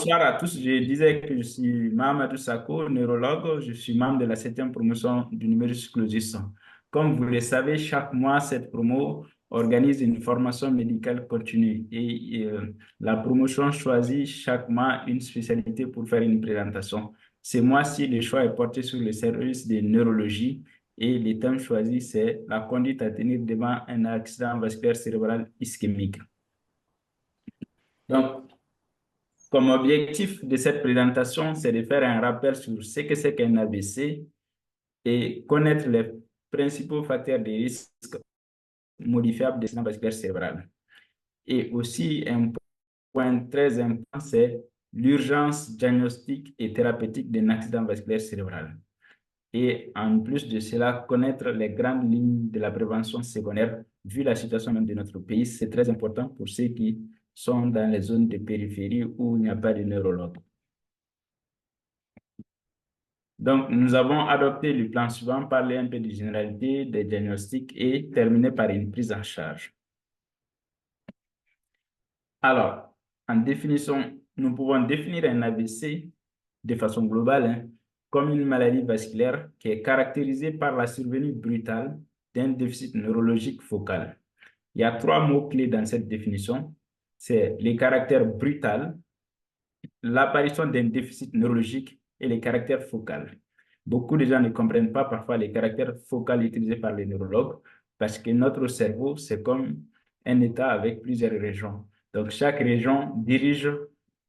Bonsoir à tous. Je disais que je suis Mahamadou Sakho, neurologue. Je suis membre de la septième promotion du numerus clausus. Comme vous le savez, chaque mois, cette promo organise une formation médicale continue et la promotion choisit chaque mois une spécialité pour faire une présentation. Ce mois-ci, le choix est porté sur le service de neurologie et le thème choisi, c'est la conduite à tenir devant un accident vasculaire cérébral ischémique. Donc, comme objectif de cette présentation, c'est de faire un rappel sur ce que c'est qu'un AVC et connaître les principaux facteurs de risque modifiables de l'accident vasculaire cérébral. Et aussi, un point très important, c'est l'urgence diagnostique et thérapeutique d'un accident vasculaire cérébral. Et en plus de cela, connaître les grandes lignes de la prévention secondaire, vu la situation même de notre pays, c'est très important pour ceux qui sont dans les zones de périphérie où il n'y a pas de neurologue. Donc, nous avons adopté le plan suivant, parler un peu des généralités, des diagnostics et terminer par une prise en charge. Alors, en définition, nous pouvons définir un AVC de façon globale comme une maladie vasculaire qui est caractérisée par la survenue brutale d'un déficit neurologique focal. Il y a trois mots-clés dans cette définition. C'est le caractère brutal, l'apparition d'un déficit neurologique et le caractère focal. Beaucoup de gens ne comprennent pas parfois les caractères focal utilisés par les neurologues parce que notre cerveau, c'est comme un état avec plusieurs régions. Donc, chaque région dirige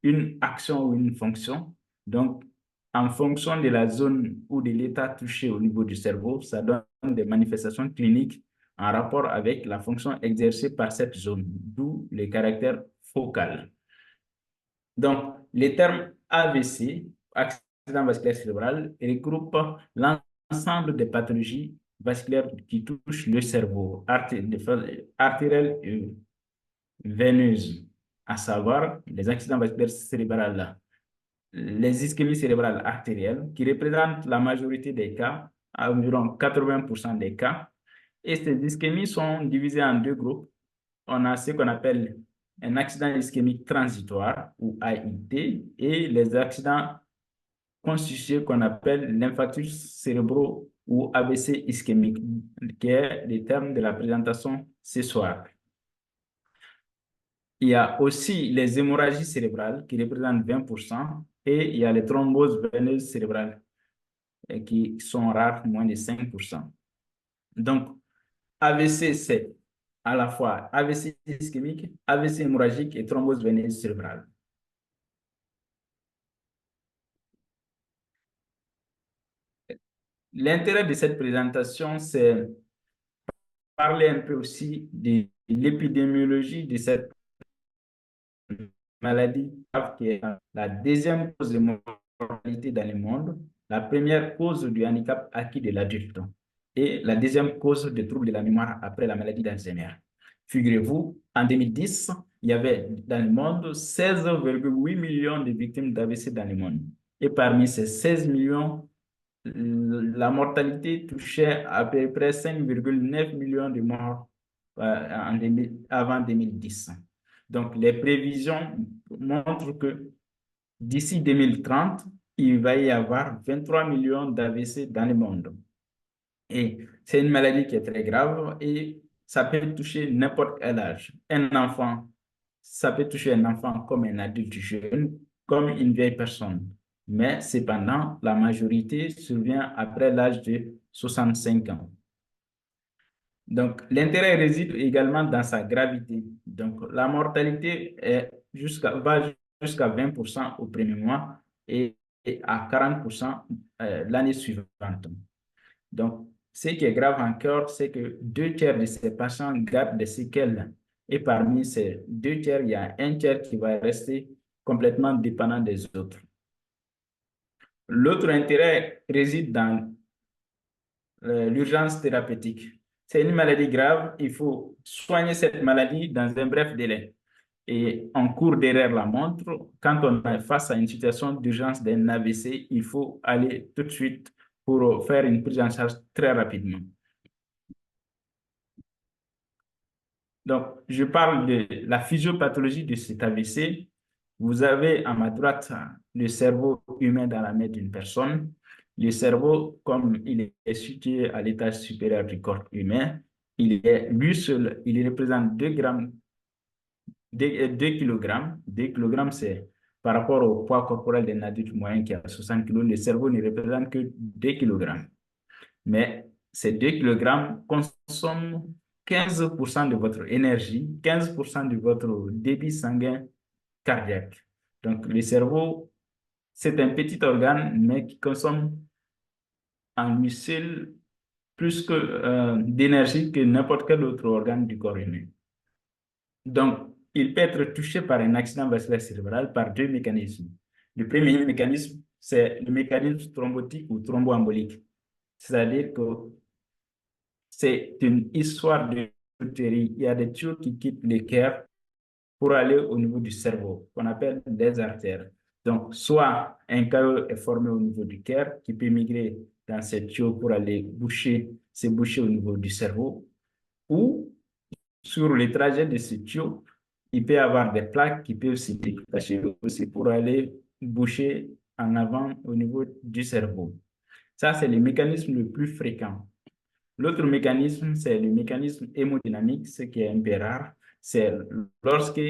une action ou une fonction. Donc, en fonction de la zone ou de l'état touché au niveau du cerveau, ça donne des manifestations cliniques en rapport avec la fonction exercée par cette zone, d'où le caractère focal. Donc, les termes AVC, accident vasculaire cérébral, regroupe l'ensemble des pathologies vasculaires qui touchent le cerveau, artérielles et veineuses, à savoir les accidents vasculaires cérébraux, les ischémies cérébrales artérielles, qui représentent la majorité des cas, à environ 80% des cas. Et ces ischémies sont divisées en deux groupes. On a ce qu'on appelle un accident ischémique transitoire ou AIT et les accidents constitués qu'on appelle l'infarctus cérébraux ou AVC ischémique, qui est le terme de la présentation ce soir. Il y a aussi les hémorragies cérébrales qui représentent 20% et il y a les thromboses veineuses cérébrales qui sont rares, moins de 5%. Donc, AVC, c'est à la fois AVC ischémique, AVC hémorragique et thrombose veineuse cérébrale. L'intérêt de cette présentation, c'est parler un peu aussi de l'épidémiologie de cette maladie qui est la deuxième cause de mortalité dans le monde, la première cause du handicap acquis de l'adulte et la deuxième cause de troubles de la mémoire après la maladie d'Alzheimer. Figurez-vous, en 2010, il y avait dans le monde 16,8 millions de victimes d'AVC dans le monde. Et parmi ces 16 millions, la mortalité touchait à peu près 5,9 millions de morts avant 2010. Donc, les prévisions montrent que d'ici 2030, il va y avoir 23 millions d'AVC dans le monde. Et c'est une maladie qui est très grave et ça peut toucher n'importe quel âge. Un enfant, ça peut toucher un enfant comme un adulte jeune, comme une vieille personne. Mais cependant, la majorité survient après l'âge de 65 ans. Donc, l'intérêt réside également dans sa gravité. Donc, la mortalité va jusqu'à 20% au premier mois et à 40% l'année suivante. Donc, ce qui est grave encore, c'est que 2 tiers de ces patients gardent des séquelles. Et parmi ces 2 tiers, il y a un tiers qui va rester complètement dépendant des autres. L'autre intérêt réside dans l'urgence thérapeutique. C'est une maladie grave, il faut soigner cette maladie dans un bref délai. Et en cours derrière la montre, quand on est face à une situation d'urgence d'un AVC, il faut aller tout de suite pour faire une prise en charge très rapidement. Donc, je parle de la physiopathologie de cet AVC. Vous avez à ma droite le cerveau humain dans la main d'une personne. Le cerveau, comme il est situé à l'étage supérieur du corps humain, il est lui seul, il représente 2 grammes, 2 kilogrammes. 2 kilogrammes, c'est par rapport au poids corporel d'un adulte moyen qui a 60 kilos, le cerveau ne représente que 2 kilogrammes. Mais ces 2 kilogrammes consomment 15% de votre énergie, 15% de votre débit sanguin cardiaque. Donc, le cerveau, c'est un petit organe, mais qui consomme en lui seul plus d'énergie que n'importe quel autre organe du corps humain. Donc, il peut être touché par un accident vasculaire cérébral par 2 mécanismes. Le premier mécanisme, c'est le mécanisme thrombotique ou thromboembolique. C'est-à-dire que c'est une histoire de tuerie. Il y a des tuyaux qui quittent le cœur pour aller au niveau du cerveau, qu'on appelle des artères. Donc, soit un caillot est formé au niveau du cœur qui peut migrer dans ces tuyaux pour aller se boucher au niveau du cerveau, ou sur le trajet de ce tuyau, il peut y avoir des plaques qui peuvent se détacher aussi pour aller boucher en avant au niveau du cerveau. Ça, c'est le mécanisme le plus fréquent. L'autre mécanisme, c'est le mécanisme hémodynamique, ce qui est un peu rare. C'est lorsque,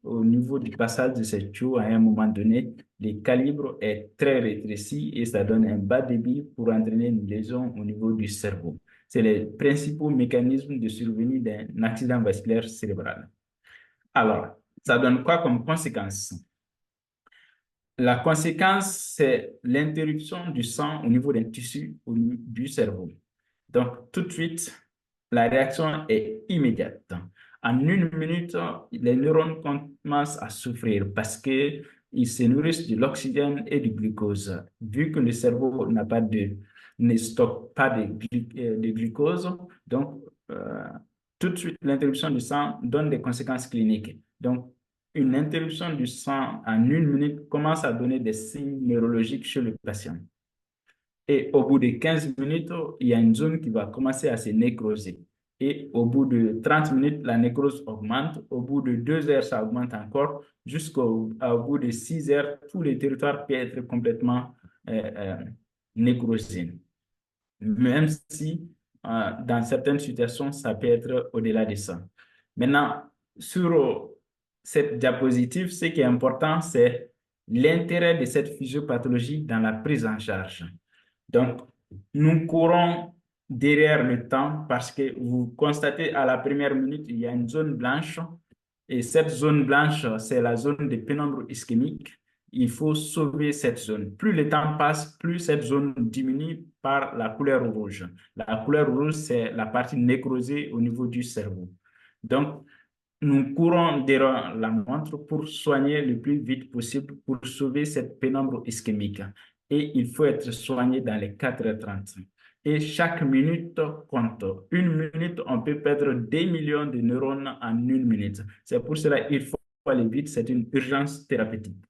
au niveau du passage de cette tuyau, à un moment donné, le calibre est très rétréci et ça donne un bas débit pour entraîner une lésion au niveau du cerveau. C'est les principaux mécanismes de survenue d'un accident vasculaire cérébral. Alors, ça donne quoi comme conséquence? La conséquence, c'est l'interruption du sang au niveau d'un tissu du cerveau. Donc, tout de suite, la réaction est immédiate. En 1 minute, les neurones commencent à souffrir parce qu'ils se nourrissent de l'oxygène et du glucose. Vu que le cerveau ne stocke pas de glucose, donc tout de suite, l'interruption du sang donne des conséquences cliniques. Donc, une interruption du sang en 1 minute commence à donner des signes neurologiques chez le patient. Et au bout de 15 minutes, il y a une zone qui va commencer à se nécroser. Et au bout de 30 minutes, la nécrose augmente. Au bout de 2 heures, ça augmente encore. Jusqu'au bout de 6 heures, tout le territoire peut être complètement euh, euh, nécrosé. Même si, dans certaines situations, ça peut être au-delà de ça. Maintenant, sur cette diapositive, ce qui est important, c'est l'intérêt de cette physiopathologie dans la prise en charge. Donc, nous courons derrière le temps parce que vous constatez à la première minute, il y a une zone blanche et cette zone blanche, c'est la zone de pénombre ischémique. Il faut sauver cette zone. Plus le temps passe, plus cette zone diminue par la couleur rouge. La couleur rouge, c'est la partie nécrosée au niveau du cerveau. Donc, nous courons derrière la montre pour soigner le plus vite possible pour sauver cette pénombre ischémique. Et il faut être soigné dans les 4h30. Et chaque minute compte. 1 minute, on peut perdre des millions de neurones en 1 minute. C'est pour cela qu'il faut aller vite. C'est une urgence thérapeutique.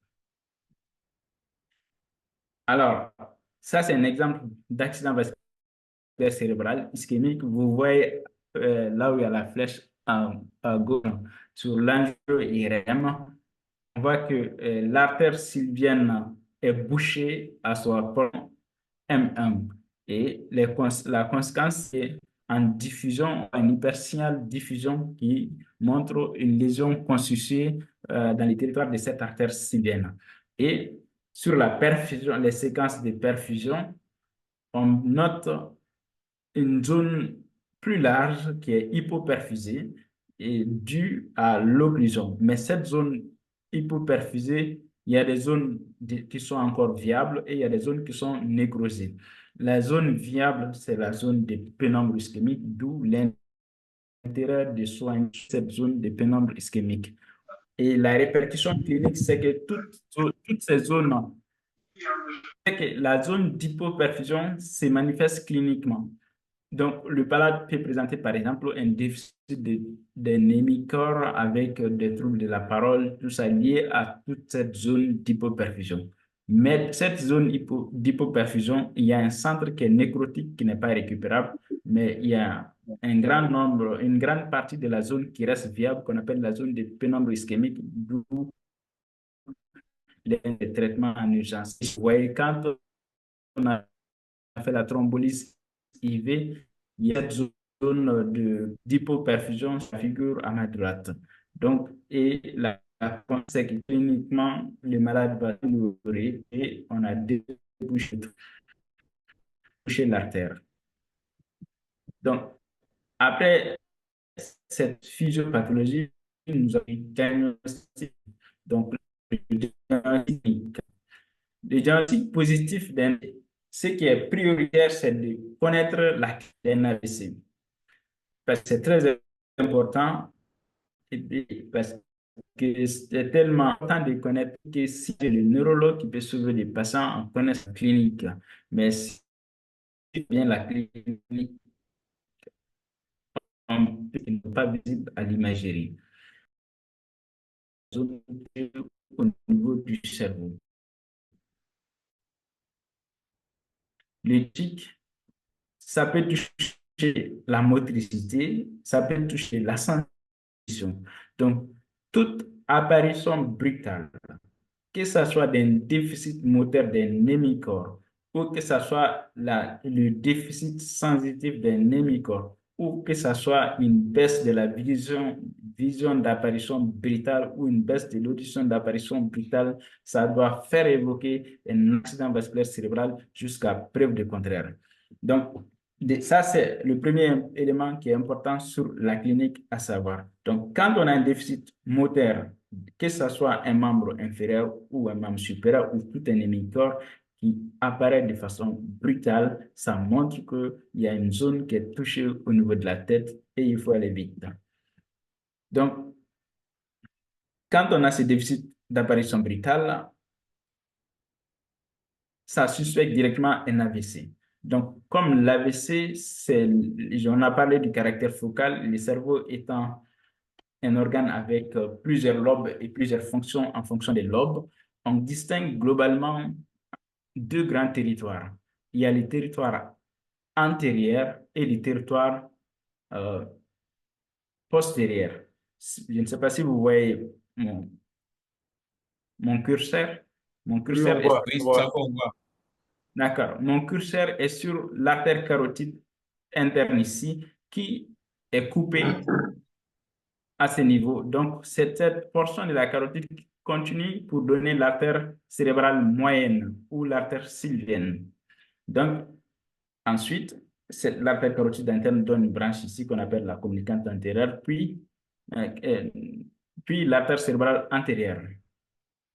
Alors, ça, c'est un exemple d'accident vasculaire cérébral ischémique. Vous voyez là où il y a la flèche à gauche sur l'angiome IRM. On voit que l'artère sylvienne est bouchée à son pont M1. Et la conséquence, c'est en diffusion, une hypersignal diffusion qui montre une lésion constituée dans les territoires de cette artère sylvienne. Et sur la perfusion, les séquences de perfusion, on note une zone plus large qui est hypoperfusée et due à l'occlusion. Mais cette zone hypoperfusée, il y a des zones qui sont encore viables et il y a des zones qui sont nécrosées. La zone viable, c'est la zone de pénombre ischémique, d'où l'intérêt de soigner cette zone de pénombre ischémique. Et la répercussion clinique, c'est que toutes ces zones, c'est que la zone d'hypoperfusion se manifeste cliniquement. Donc, le malade peut présenter, par exemple, un déficit d'un hémicorps avec des troubles de la parole, tout ça lié à toute cette zone d'hypoperfusion. Mais cette zone d'hypoperfusion, il y a un centre qui est nécrotique, qui n'est pas récupérable, mais il y a un grand nombre, une grande partie de la zone qui reste viable, qu'on appelle la zone de pénombre ischémique, d'où les traitements en urgence. Vous voyez, quand on a fait la thrombolyse IV, il y a cette zone d'hypoperfusion sur la figure à ma droite. Donc, et la c'est que cliniquement, le malade va l'ouvrir et on a débouché l'artère. Donc, après cette physiopathologie, nous avons diagnostic. Donc, le diagnostic positif ce qui est prioritaire, c'est de connaître la d'un AVC. Parce que c'est très important parce que c'est tellement important de connaître que si c'est le neurologue qui peut sauver les patients, on connaît la clinique. Mais si bien la clinique, on n'est pas visible à l'imagerie au niveau du cerveau. L'éthique, ça peut toucher la motricité, ça peut toucher la sensation. Donc, toute apparition brutale, que ce soit d'un déficit moteur d'un hémicorps ou que ce soit le déficit sensitif d'un hémicorps ou que ce soit une baisse de la vision d'apparition brutale ou une baisse de l'audition d'apparition brutale, ça doit faire évoquer un accident vasculaire cérébral jusqu'à preuve du contraire. Donc, ça, c'est le premier élément qui est important sur la clinique à savoir. Donc, quand on a un déficit moteur, que ce soit un membre inférieur ou un membre supérieur ou tout un hémicorps qui apparaît de façon brutale, ça montre qu'il y a une zone qui est touchée au niveau de la tête et il faut aller vite. Donc, quand on a ce déficit d'apparition brutale, ça suspecte directement un AVC. Donc, comme l'AVC, on a parlé du caractère focal, le cerveau étant un organe avec plusieurs lobes et plusieurs fonctions en fonction des lobes, on distingue globalement deux grands territoires. Il y a les territoires antérieurs et les territoires euh, postérieurs. Je ne sais pas si vous voyez mon curseur. Mon Oui, curseur on est voit, oui, ça on voit. D'accord. Mon curseur est sur l'artère carotide interne ici qui est coupée à ce niveau. Donc, c'est cette portion de la carotide qui continue pour donner l'artère cérébrale moyenne ou l'artère sylvienne. Donc, ensuite, l'artère carotide interne donne une branche ici qu'on appelle la communicante antérieure, euh, euh, puis l'artère cérébrale antérieure.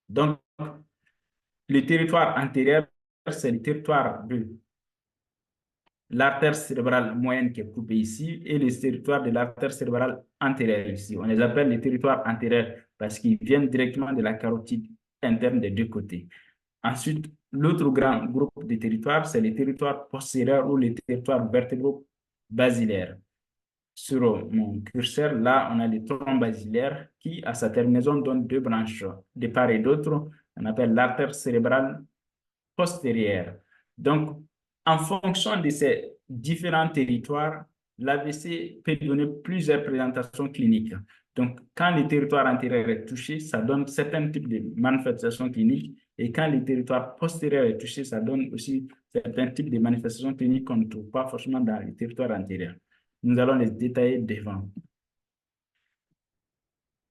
Donc, le territoire antérieur, c'est le territoire de l'artère cérébrale moyenne qui est coupée ici et le territoire de l'artère cérébrale antérieure ici. On les appelle les territoires antérieurs parce qu'ils viennent directement de la carotide interne des deux côtés. Ensuite, l'autre grand groupe de territoires, c'est les territoires postérieurs ou les territoires vertébraux basilaires. Sur mon curseur, là, on a les troncs basilaires qui, à sa terminaison, donnent deux branches de part et d'autre. On appelle l'artère cérébrale postérieure. Donc, en fonction de ces différents territoires, l'AVC peut donner plusieurs présentations cliniques. Donc, quand le territoire antérieur est touché, ça donne certains types de manifestations cliniques. Et quand le territoire postérieur est touché, ça donne aussi certains types de manifestations cliniques qu'on ne trouve pas forcément dans le territoire antérieur. Nous allons les détailler devant.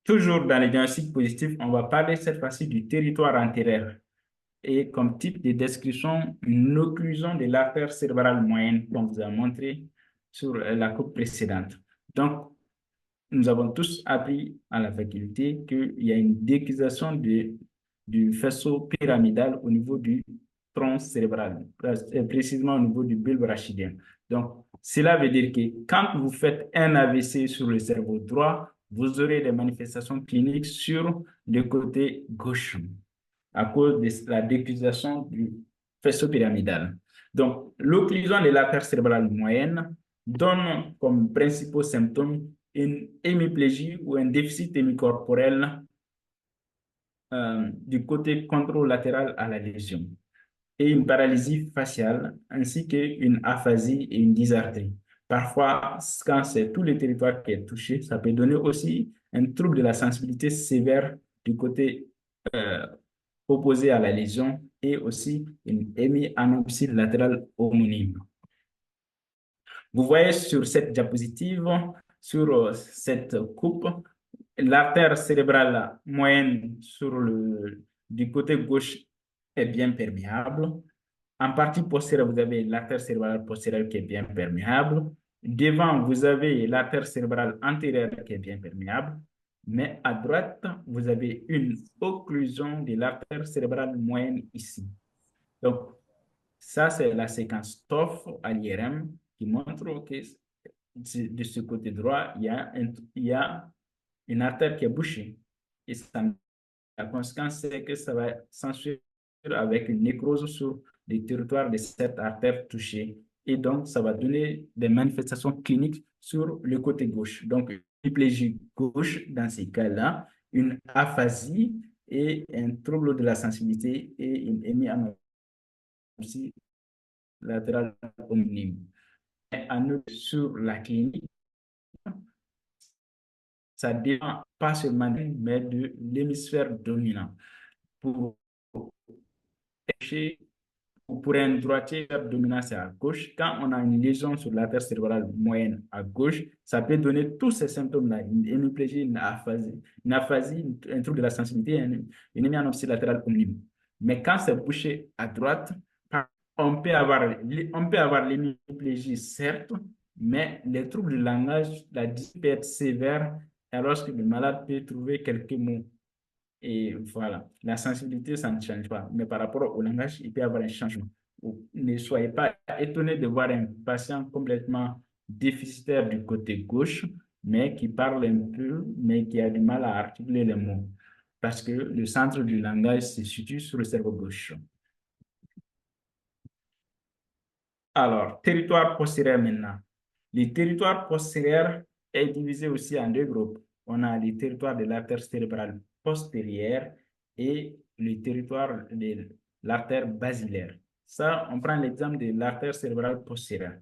Toujours dans les diagnostics positifs, on va parler cette fois-ci du territoire antérieur et comme type de description, une occlusion de l'artère cérébrale moyenne, comme vous a montré sur la coupe précédente. Donc, nous avons tous appris à la faculté qu'il y a une décusation du faisceau pyramidal au niveau du tronc cérébral, précisément au niveau du bulbe rachidien. Donc, cela veut dire que quand vous faites un AVC sur le cerveau droit, vous aurez des manifestations cliniques sur le côté gauche à cause de la décusation du faisceau pyramidal. Donc, l'occlusion de l'artère cérébrale moyenne donne comme principaux symptômes une hémiplégie ou un déficit hémicorporel du côté contralatéral à la lésion et une paralysie faciale ainsi qu'une aphasie et une dysarthrie. Parfois, quand c'est tout le territoire qui est touché, ça peut donner aussi un trouble de la sensibilité sévère du côté opposée à la lésion et aussi une hémianopsie latérale homonyme. Vous voyez sur cette diapositive, sur cette coupe, l'artère cérébrale moyenne du côté gauche est bien perméable. En partie postérieure, vous avez l'artère cérébrale postérieure qui est bien perméable. Devant, vous avez l'artère cérébrale antérieure qui est bien perméable. Mais à droite, vous avez une occlusion de l'artère cérébrale moyenne ici. Donc, ça, c'est la séquence TOF à l'IRM qui montre que de ce côté droit, il y a une artère qui est bouchée. Et la conséquence, c'est que ça va s'ensuivre avec une nécrose sur le territoire de cette artère touchée. Et donc, ça va donner des manifestations cliniques sur le côté gauche. Donc, une hémiplégie gauche dans ces cas-là, une aphasie et un trouble de la sensibilité et une hémianopsie latérale homonyme. À noter sur la clinique, ça dépend pas seulement mais de l'hémisphère dominant. Pour pour un droitier, dominant, c'est à gauche. Quand on a une lésion sur l'artère cérébrale moyenne à gauche, ça peut donner tous ces symptômes-là, une hémiplégie, une aphasie, un trouble de la sensibilité, une hémianopsie latérale homonyme. Mais quand c'est bouché à droite, on peut avoir l'hémiplégie, certes, mais les troubles du langage, la dyspepsie peut être sévère, alors que le malade peut trouver quelques mots. Et voilà, la sensibilité, ça ne change pas. Mais par rapport au langage, il peut y avoir un changement. Ne soyez pas étonné de voir un patient complètement déficitaire du côté gauche, mais qui parle un peu, mais qui a du mal à articuler les mots. Parce que le centre du langage se situe sur le cerveau gauche. Alors, territoire postérieur maintenant. Le territoire postérieur est divisé aussi en deux groupes. On a le territoire de l'artère cérébrale postérieure et le territoire de l'artère basilaire. Ça, on prend l'exemple de l'artère cérébrale postérieure.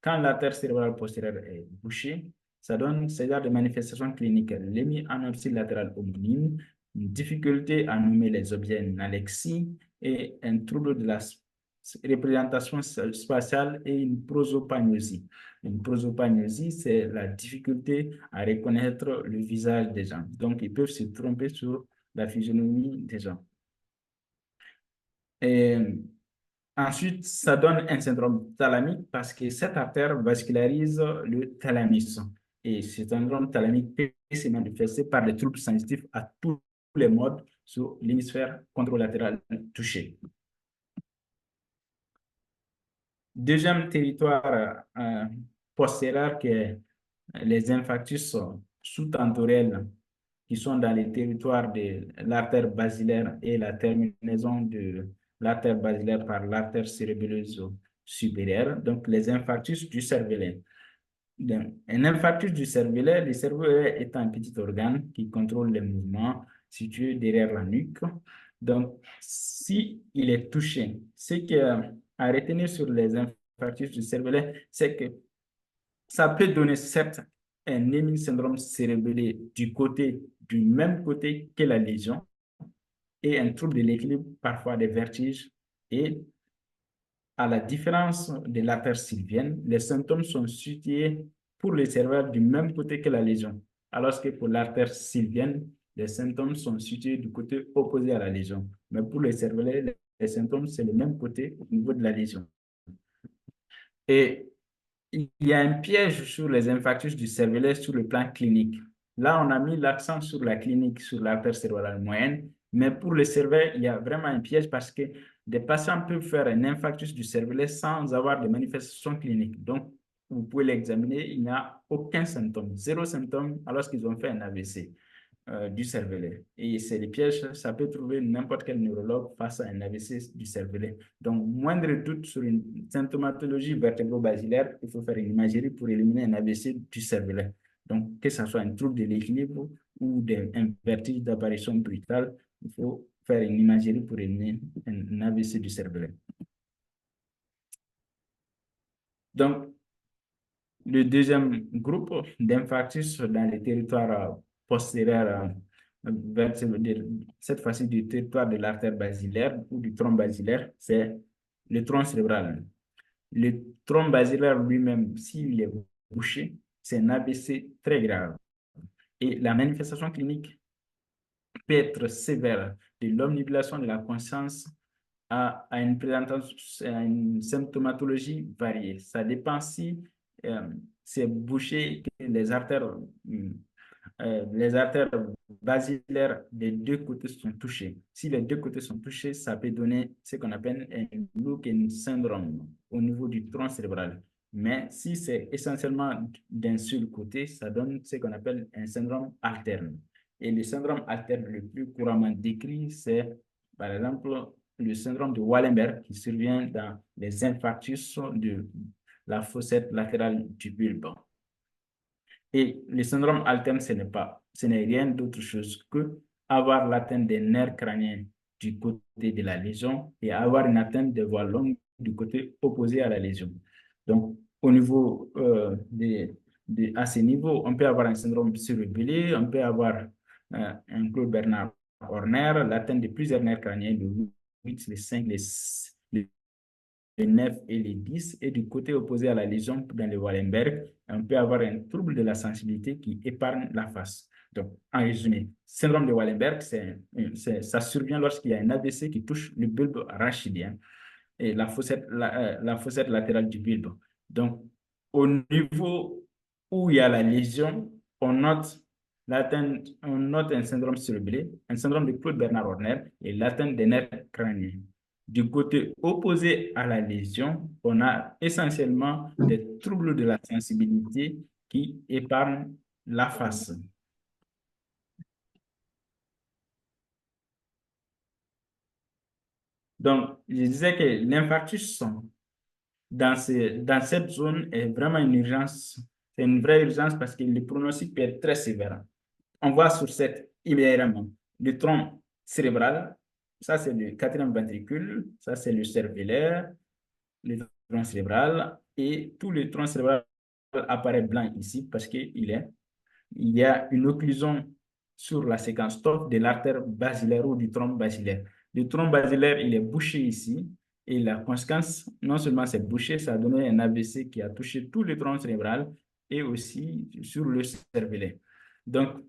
Quand l'artère cérébrale postérieure est bouchée, ça donne ce genre de manifestations cliniques: l'hémianopsie latérale homonyme, une difficulté à nommer les objets, une alexie et un trouble de la représentation spatiale et une prosopagnosie. Une prosopagnosie, c'est la difficulté à reconnaître le visage des gens. Donc, ils peuvent se tromper sur la physionomie des gens. Et ensuite, ça donne un syndrome thalamique parce que cette artère vascularise le thalamus. Et ce syndrome thalamique peut se manifester par des troubles sensitifs à tous les modes sur l'hémisphère contralatéral touché. Deuxième territoire postérieur, qui est les infarctus sous-tentoriels, qui sont dans les territoires de l'artère basilaire et la terminaison de l'artère basilaire par l'artère cérébelleuse supérieure, donc les infarctus du cervelet. Donc, un infarctus du cervelet, le cervelet est un petit organe qui contrôle les mouvements situé derrière la nuque. Donc, si il est touché, ce qui est à retenir sur les infarctus du cervelet, c'est que ça peut donner certes un hémisyndrome cérébellé du même côté que la lésion et un trouble de l'équilibre, parfois des vertiges. Et à la différence de l'artère sylvienne, les symptômes sont situés pour le cerveau du même côté que la lésion, alors que pour l'artère sylvienne, les symptômes sont situés du côté opposé à la lésion. Mais pour le cervelet, les symptômes, c'est le même côté au niveau de la lésion. Et il y a un piège sur les infarctus du cervelet sur le plan clinique. Là, on a mis l'accent sur la clinique, sur l'artère cérébrale moyenne, mais pour le cervelet, il y a vraiment un piège parce que des patients peuvent faire un infarctus du cervelet sans avoir de manifestations cliniques. Donc, vous pouvez l'examiner, il n'y a aucun symptôme, zéro symptôme alors qu'ils ont fait un AVC du cervelet. Et c'est les pièges, ça peut trouver n'importe quel neurologue face à un AVC du cervelet. Donc, moindre doute sur une symptomatologie vertébro-basilaire, il faut faire une imagerie pour éliminer un AVC du cervelet. Donc, que ce soit un trouble de l'équilibre ou un vertige d'apparition brutale, il faut faire une imagerie pour éliminer un AVC du cervelet. Donc, le deuxième groupe d'infarctus dans les territoires postérieurs cette fois-ci du territoire de l'artère basilaire ou du tronc basilaire, c'est le tronc cérébral. Le tronc basilaire lui-même, s'il est bouché, c'est un AVC très grave. Et la manifestation clinique peut être sévère, de l'omnibulation de la conscience à une présentation, à une symptomatologie variée. Ça dépend si euh, c'est bouché, que les artères basilaires des deux côtés sont touchées. Si les deux côtés sont touchés, ça peut donner ce qu'on appelle un Leuken syndrome au niveau du tronc cérébral. Mais si c'est essentiellement d'un seul côté, ça donne ce qu'on appelle un syndrome alterne. Et le syndrome alterne le plus couramment décrit, c'est par exemple le syndrome de Wallenberg qui survient dans les infarctus de la fossette latérale du bulbe. Et le syndrome alterne, ce n'est rien d'autre chose que avoir l'atteinte des nerfs crâniens du côté de la lésion et avoir une atteinte des voies longues du côté opposé à la lésion. Donc, au niveau à ce niveau, on peut avoir un syndrome cérébellé, on peut avoir un Claude Bernard Horner, l'atteinte de plusieurs nerfs crâniens, le 8, les 5, les 9 et les 10. Et du côté opposé à la lésion, dans le Wallenberg, on peut avoir un trouble de la sensibilité qui épargne la face. Donc, en résumé, syndrome de Wallenberg, ça survient lorsqu'il y a un AVC qui touche le bulbe rachidien et la fossette latérale du bulbe. Donc, au niveau où il y a la lésion, on note on note un syndrome cérébré, un syndrome de Claude Bernard Horner et l'atteinte des nerfs crâniens. Du côté opposé à la lésion, on a essentiellement des troubles de la sensibilité qui épargnent la face. Donc, je disais que l'infarctus dans cette zone est vraiment une urgence. C'est une vraie urgence parce que le pronostic peut être très sévère. On voit sur cette immédiatement le tronc cérébral, ça c'est le quatrième ventricule, ça c'est le cervellaire, le tronc cérébral, et tout le tronc cérébral apparaît blanc ici parce il y a une occlusion sur la séquence TOF de l'artère basilaire ou du tronc basilaire. Le tronc basilaire, il est bouché ici, et la conséquence, non seulement c'est bouché, ça a donné un AVC qui a touché tout le tronc cérébral et aussi sur le cervelet. Donc,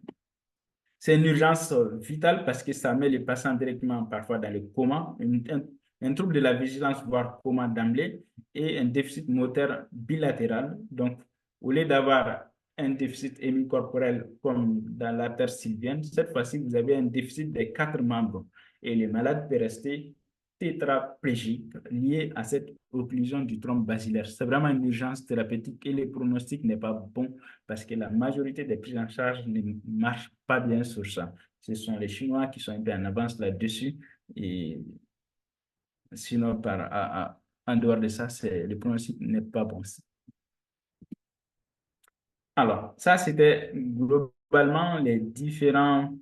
c'est une urgence vitale parce que ça met les patients directement parfois dans le coma, un trouble de la vigilance, voire coma d'emblée, et un déficit moteur bilatéral. Donc, au lieu d'avoir un déficit hémicorporel comme dans l'artère sylvienne, cette fois-ci, vous avez un déficit des quatre membres. Et le malade peut rester tétraplégique lié à cette occlusion du tronc basilaire. C'est vraiment une urgence thérapeutique et le pronostic n'est pas bon parce que la majorité des prises en charge ne marchent pas bien sur ça. Ce sont les Chinois qui sont un peu en avance là-dessus et sinon, en dehors de ça, le pronostic n'est pas bon. Alors, ça, c'était globalement les différentes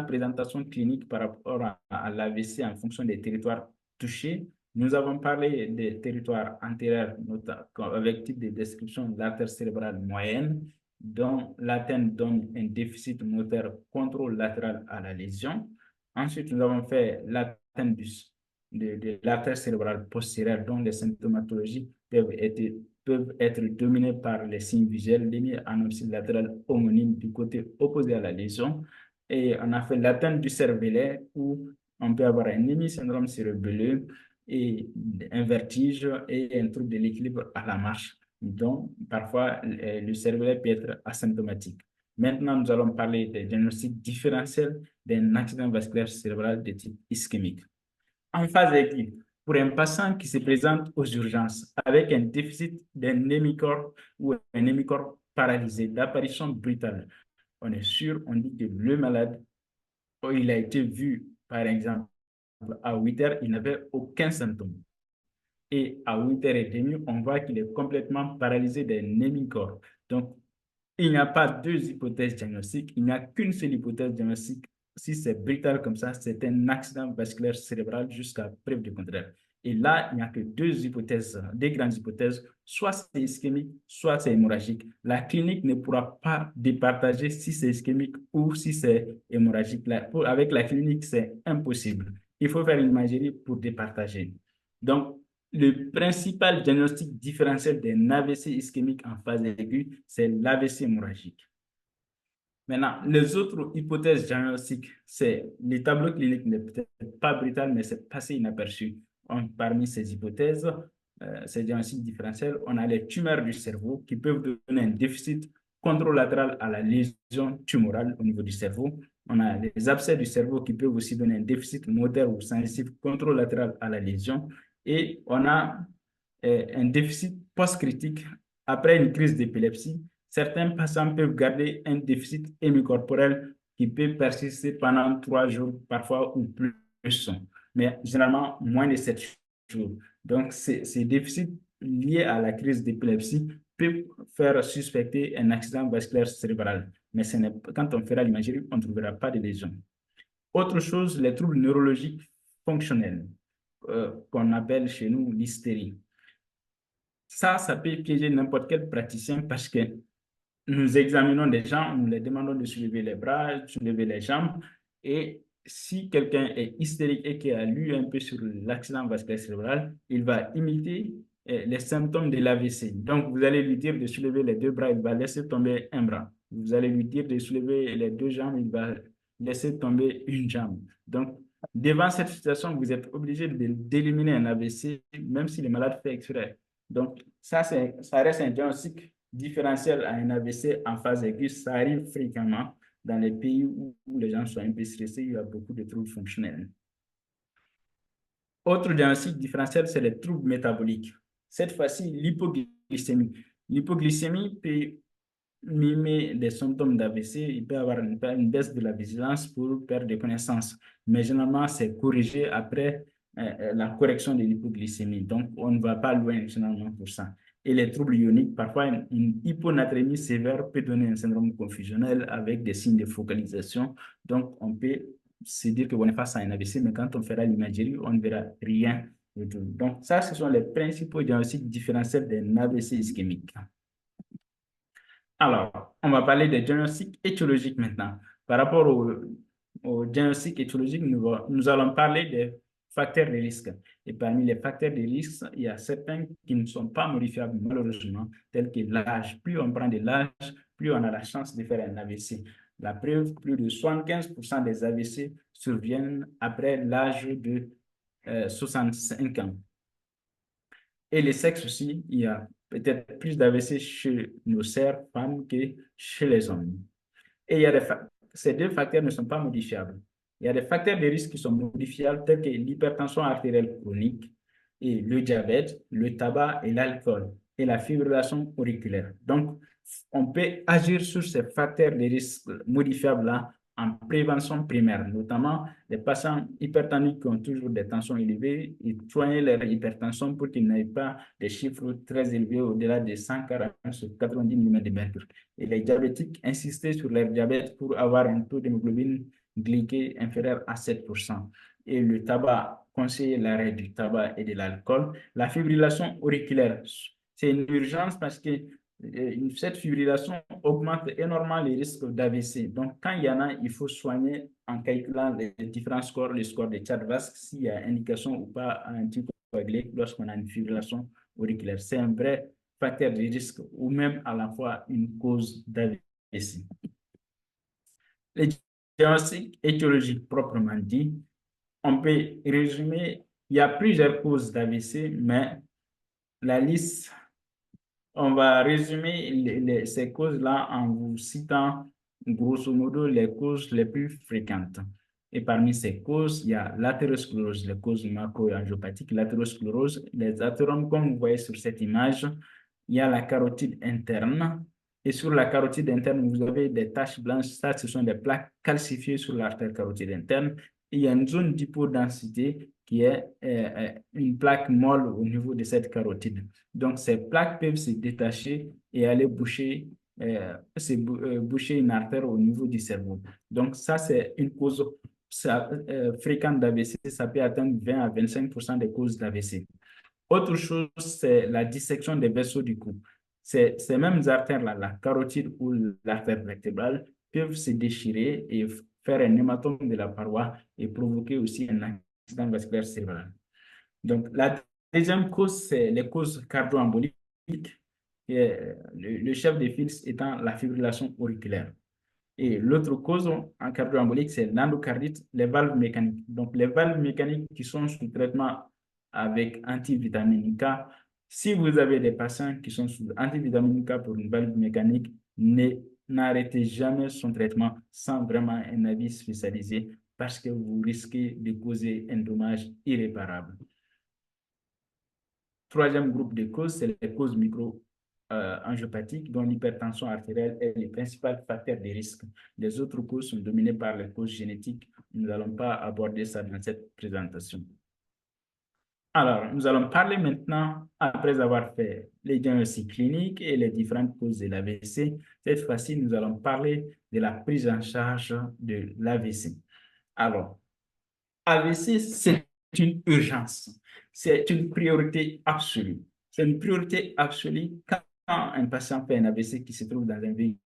présentations cliniques par rapport à l'AVC en fonction des territoires touchés. Nous avons parlé des territoires antérieurs avec type de description de l'artère cérébrale moyenne, dont l'atteinte donne un déficit moteur contrôle latéral à la lésion. Ensuite, nous avons fait l'atteinte de l'artère cérébrale postérieure, dont les symptomatologies peuvent être dominées par les signes visuels, lignée anorexie latérale homonyme du côté opposé à la lésion. Et on a fait l'atteinte du cervelet où on peut avoir un hémisyndrome cérébelleux et un vertige et un trouble de l'équilibre à la marche. Donc, parfois, le cervelet peut être asymptomatique. Maintenant, nous allons parler des diagnostics différentiels d'un accident vasculaire cérébral de type ischémique. En phase aiguë, pour un patient qui se présente aux urgences avec un déficit d'un hémicorps ou un hémicorps paralysé d'apparition brutale, on est sûr, on dit que le malade, il a été vu, par exemple, à 8 heures, il n'avait aucun symptôme. Et à 8h30, on voit qu'il est complètement paralysé d'un hémicorps. Donc, il n'y a pas deux hypothèses diagnostiques, il n'y a qu'une seule hypothèse diagnostique si c'est brutal comme ça, c'est un accident vasculaire cérébral jusqu'à preuve du contraire. Et là, il n'y a que deux hypothèses, deux grandes hypothèses. Soit c'est ischémique, soit c'est hémorragique. La clinique ne pourra pas départager si c'est ischémique ou si c'est hémorragique. Avec la clinique, c'est impossible. Il faut faire une imagerie pour départager. Donc, le principal diagnostic différentiel d'un AVC ischémique en phase aiguë, c'est l'AVC hémorragique. Maintenant, les autres hypothèses diagnostiques, c'est le tableau clinique n'est peut-être pas brutal, mais c'est passé inaperçu. Parmi ces hypothèses, ces diagnostics différentiels, on a les tumeurs du cerveau qui peuvent donner un déficit contralatéral à la lésion tumorale au niveau du cerveau. On a les abcès du cerveau qui peuvent aussi donner un déficit moteur ou sensitif contralatéral à la lésion. Et on a un déficit post-critique après une crise d'épilepsie. Certains patients peuvent garder un déficit hémicorporel qui peut persister pendant 3 jours, parfois ou plus, mais généralement moins de 7 jours. Donc, ces déficits liés à la crise d'épilepsie peuvent faire suspecter un accident vasculaire cérébral. Mais quand on fera l'imagerie, on ne trouvera pas de lésions. Autre chose, les troubles neurologiques fonctionnels, qu'on appelle chez nous l'hystérie. Ça peut piéger n'importe quel praticien parce que nous examinons des gens, nous leur demandons de soulever les bras, de soulever les jambes. Et si quelqu'un est hystérique et qui a lu un peu sur l'accident vasculaire cérébral, il va imiter les symptômes de l'AVC. Donc, vous allez lui dire de soulever les deux bras, il va laisser tomber un bras. Vous allez lui dire de soulever les deux jambes, il va laisser tomber une jambe. Donc, devant cette situation, vous êtes obligé d'éliminer un AVC, même si le malade fait exprès. Donc, ça reste un diagnostic différentiel à un AVC en phase aiguë. Ça arrive fréquemment dans les pays où les gens sont un peu stressés, il y a beaucoup de troubles fonctionnels. Autre diagnostic différentiel, c'est les troubles métaboliques. Cette fois-ci, l'hypoglycémie. L'hypoglycémie peut mimer des symptômes d'AVC, il peut y avoir une baisse de la vigilance pour perdre de connaissance. Mais généralement, c'est corrigé après la correction de l'hypoglycémie. Donc, on ne va pas loin généralement pour ça. Et les troubles ioniques, parfois une hyponatrémie sévère peut donner un syndrome confusionnel avec des signes de focalisation. Donc, on peut se dire qu'on est face à un AVC, mais quand on fera l'imagerie, on ne verra rien du tout. Donc, ça, ce sont les principaux diagnostics différentiels d'un AVC ischémique. Alors, on va parler des diagnostics étiologiques maintenant. Par rapport au diagnostic étiologique, nous allons parler des facteurs de risque. Et parmi les facteurs de risque, il y a certains qui ne sont pas modifiables malheureusement, tels que l'âge. Plus on prend de l'âge, plus on a la chance de faire un AVC. La preuve, plus de 75% des AVC surviennent après l'âge de 65 ans. Et les sexes aussi, il y a peut-être plus d'AVC chez nos sœurs femmes que chez les hommes. Et il y a ces deux facteurs ne sont pas modifiables. Il y a des facteurs de risque qui sont modifiables, tels que l'hypertension artérielle chronique, et le diabète, le tabac et l'alcool, et la fibrillation auriculaire. Donc, on peut agir sur ces facteurs de risque modifiables-là en prévention primaire, notamment les patients hypertendus qui ont toujours des tensions élevées, et soigner leur hypertension pour qu'ils n'aient pas des chiffres très élevés au-delà de 140 sur 90 mm de mercure. Et les diabétiques, insister sur leur diabète pour avoir un taux d'hémoglobine glyquée inférieur à 7%. Et le tabac, conseiller l'arrêt du tabac et de l'alcool. La fibrillation auriculaire, c'est une urgence parce que cette fibrillation augmente énormément les risques d'AVC. Donc, quand il y en a, il faut soigner en calculant les différents scores, les scores de Chart-Vasque, s'il y a indication ou pas anticoagulé lorsqu'on a une fibrillation auriculaire. C'est un vrai facteur de risque ou même à la fois une cause d'AVC. Les diagnostics étiologiques proprement dit, on peut résumer, il y a plusieurs causes d'AVC, mais la liste, on va résumer ces causes-là en vous citant grosso modo les causes les plus fréquentes. Et parmi ces causes, il y a l'athérosclérose, les causes macroangiopathiques, l'athérosclérose, les athéromes, comme vous voyez sur cette image, il y a la carotide interne. Et sur la carotide interne, vous avez des taches blanches. Ça, ce sont des plaques calcifiées sur l'artère carotide interne. Et il y a une zone d'hypodensité qui est une plaque molle au niveau de cette carotide. Donc, ces plaques peuvent se détacher et aller boucher boucher une artère au niveau du cerveau. Donc, ça, c'est une cause fréquente d'AVC. Ça peut atteindre 20 à 25% des causes d'AVC. Autre chose, c'est la dissection des vaisseaux du cou. Ces mêmes artères-là, la carotide ou l'artère vertébrale, peuvent se déchirer et faire un hématome de la paroi et provoquer aussi un accident vasculaire cérébral. Donc, la deuxième cause, c'est les causes cardio-emboliques, et le chef de file étant la fibrillation auriculaire. Et l'autre cause en cardio-embolique, c'est l'endocardite, les valves mécaniques. Donc, les valves mécaniques qui sont sous traitement avec antivitamine K, si vous avez des patients qui sont sous antivitamine K pour une valve mécanique, n'arrêtez jamais son traitement sans vraiment un avis spécialisé parce que vous risquez de causer un dommage irréparable. Troisième groupe de causes, c'est les causes micro-angiopathiques, dont l'hypertension artérielle est le principal facteur de risque. Les autres causes sont dominées par les causes génétiques. Nous n'allons pas aborder ça dans cette présentation. Alors, nous allons parler maintenant, après avoir fait les diagnostics cliniques et les différentes causes de l'AVC. Cette fois-ci, nous allons parler de la prise en charge de l'AVC. Alors, AVC, c'est une urgence. C'est une priorité absolue. C'est une priorité absolue quand un patient fait un AVC qui se trouve dans un véhicule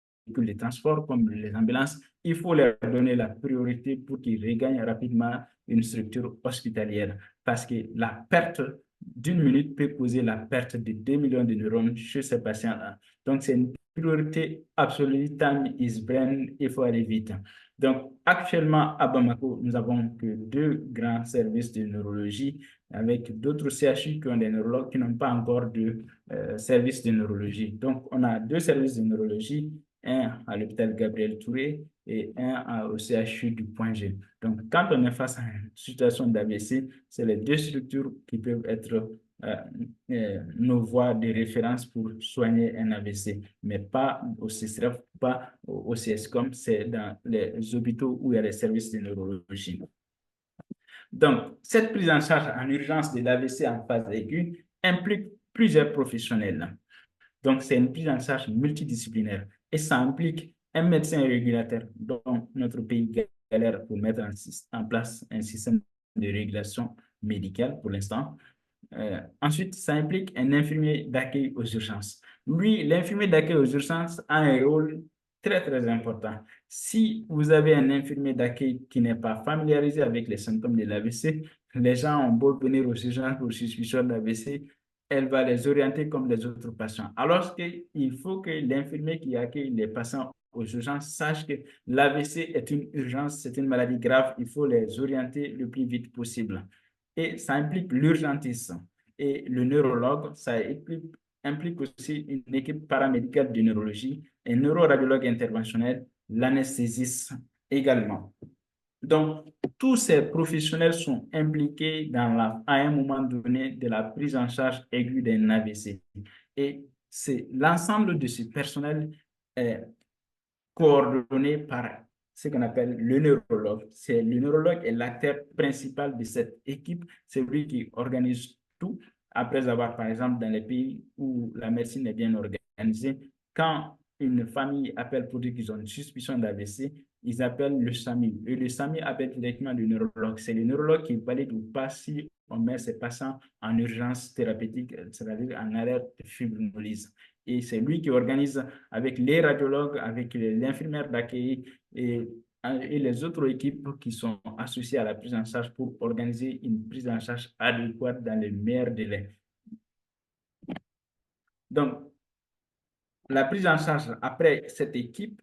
de transport comme les ambulances, il faut leur donner la priorité pour qu'ils regagnent rapidement une structure hospitalière parce que la perte d'une minute peut causer la perte de 2 millions de neurones chez ces patients-là. Donc, c'est une priorité absolue. Time is brain, il faut aller vite. Donc, actuellement, à Bamako, nous avons que 2 grands services de neurologie avec d'autres CHU qui ont des neurologues qui n'ont pas encore de service de neurologie. Donc, on a 2 services de neurologie, un à l'hôpital Gabriel Touré et un au CHU du Point G. Donc, quand on est face à une situation d'AVC, c'est les 2 structures qui peuvent être nos voies de référence pour soigner un AVC, mais pas au CSREF, pas au CSCOM, c'est dans les hôpitaux où il y a les services de neurologie. Donc, cette prise en charge en urgence de l'AVC en phase aiguë implique plusieurs professionnels. Donc, c'est une prise en charge multidisciplinaire et ça implique un médecin régulateur dont notre pays galère pour mettre en place un système de régulation médicale pour l'instant. Ensuite, ça implique un infirmier d'accueil aux urgences. Lui, l'infirmier d'accueil aux urgences a un rôle très, très important. Si vous avez un infirmier d'accueil qui n'est pas familiarisé avec les symptômes de l'AVC, les gens ont beau venir aux urgences pour suspicion d'AVC, elle va les orienter comme les autres patients. Alors qu'il faut que l'infirmier qui accueille les patients aux urgences sache que l'AVC est une urgence, c'est une maladie grave, il faut les orienter le plus vite possible. Et ça implique l'urgentiste et le neurologue, ça implique aussi une équipe paramédicale de neurologie, un neuroradiologue interventionnel, l'anesthésiste également. Donc, tous ces professionnels sont impliqués à un moment donné de la prise en charge aiguë d'un AVC. Et c'est l'ensemble de ce personnel coordonné par ce qu'on appelle le neurologue. C'est le neurologue est l'acteur principal de cette équipe. C'est lui qui organise tout. Après avoir, par exemple, dans les pays où la médecine est bien organisée, quand une famille appelle pour dire qu'ils ont une suspicion d'AVC, ils appellent le SAMU. Et le SAMU appelle directement le neurologue. C'est le neurologue qui valide ou pas si on met ces patients en urgence thérapeutique, c'est-à-dire en alerte de fibrinolyse. Et c'est lui qui organise avec les radiologues, avec l'infirmière d'accueil et les autres équipes qui sont associées à la prise en charge pour organiser une prise en charge adéquate dans les meilleurs délais. Donc, la prise en charge après cette équipe,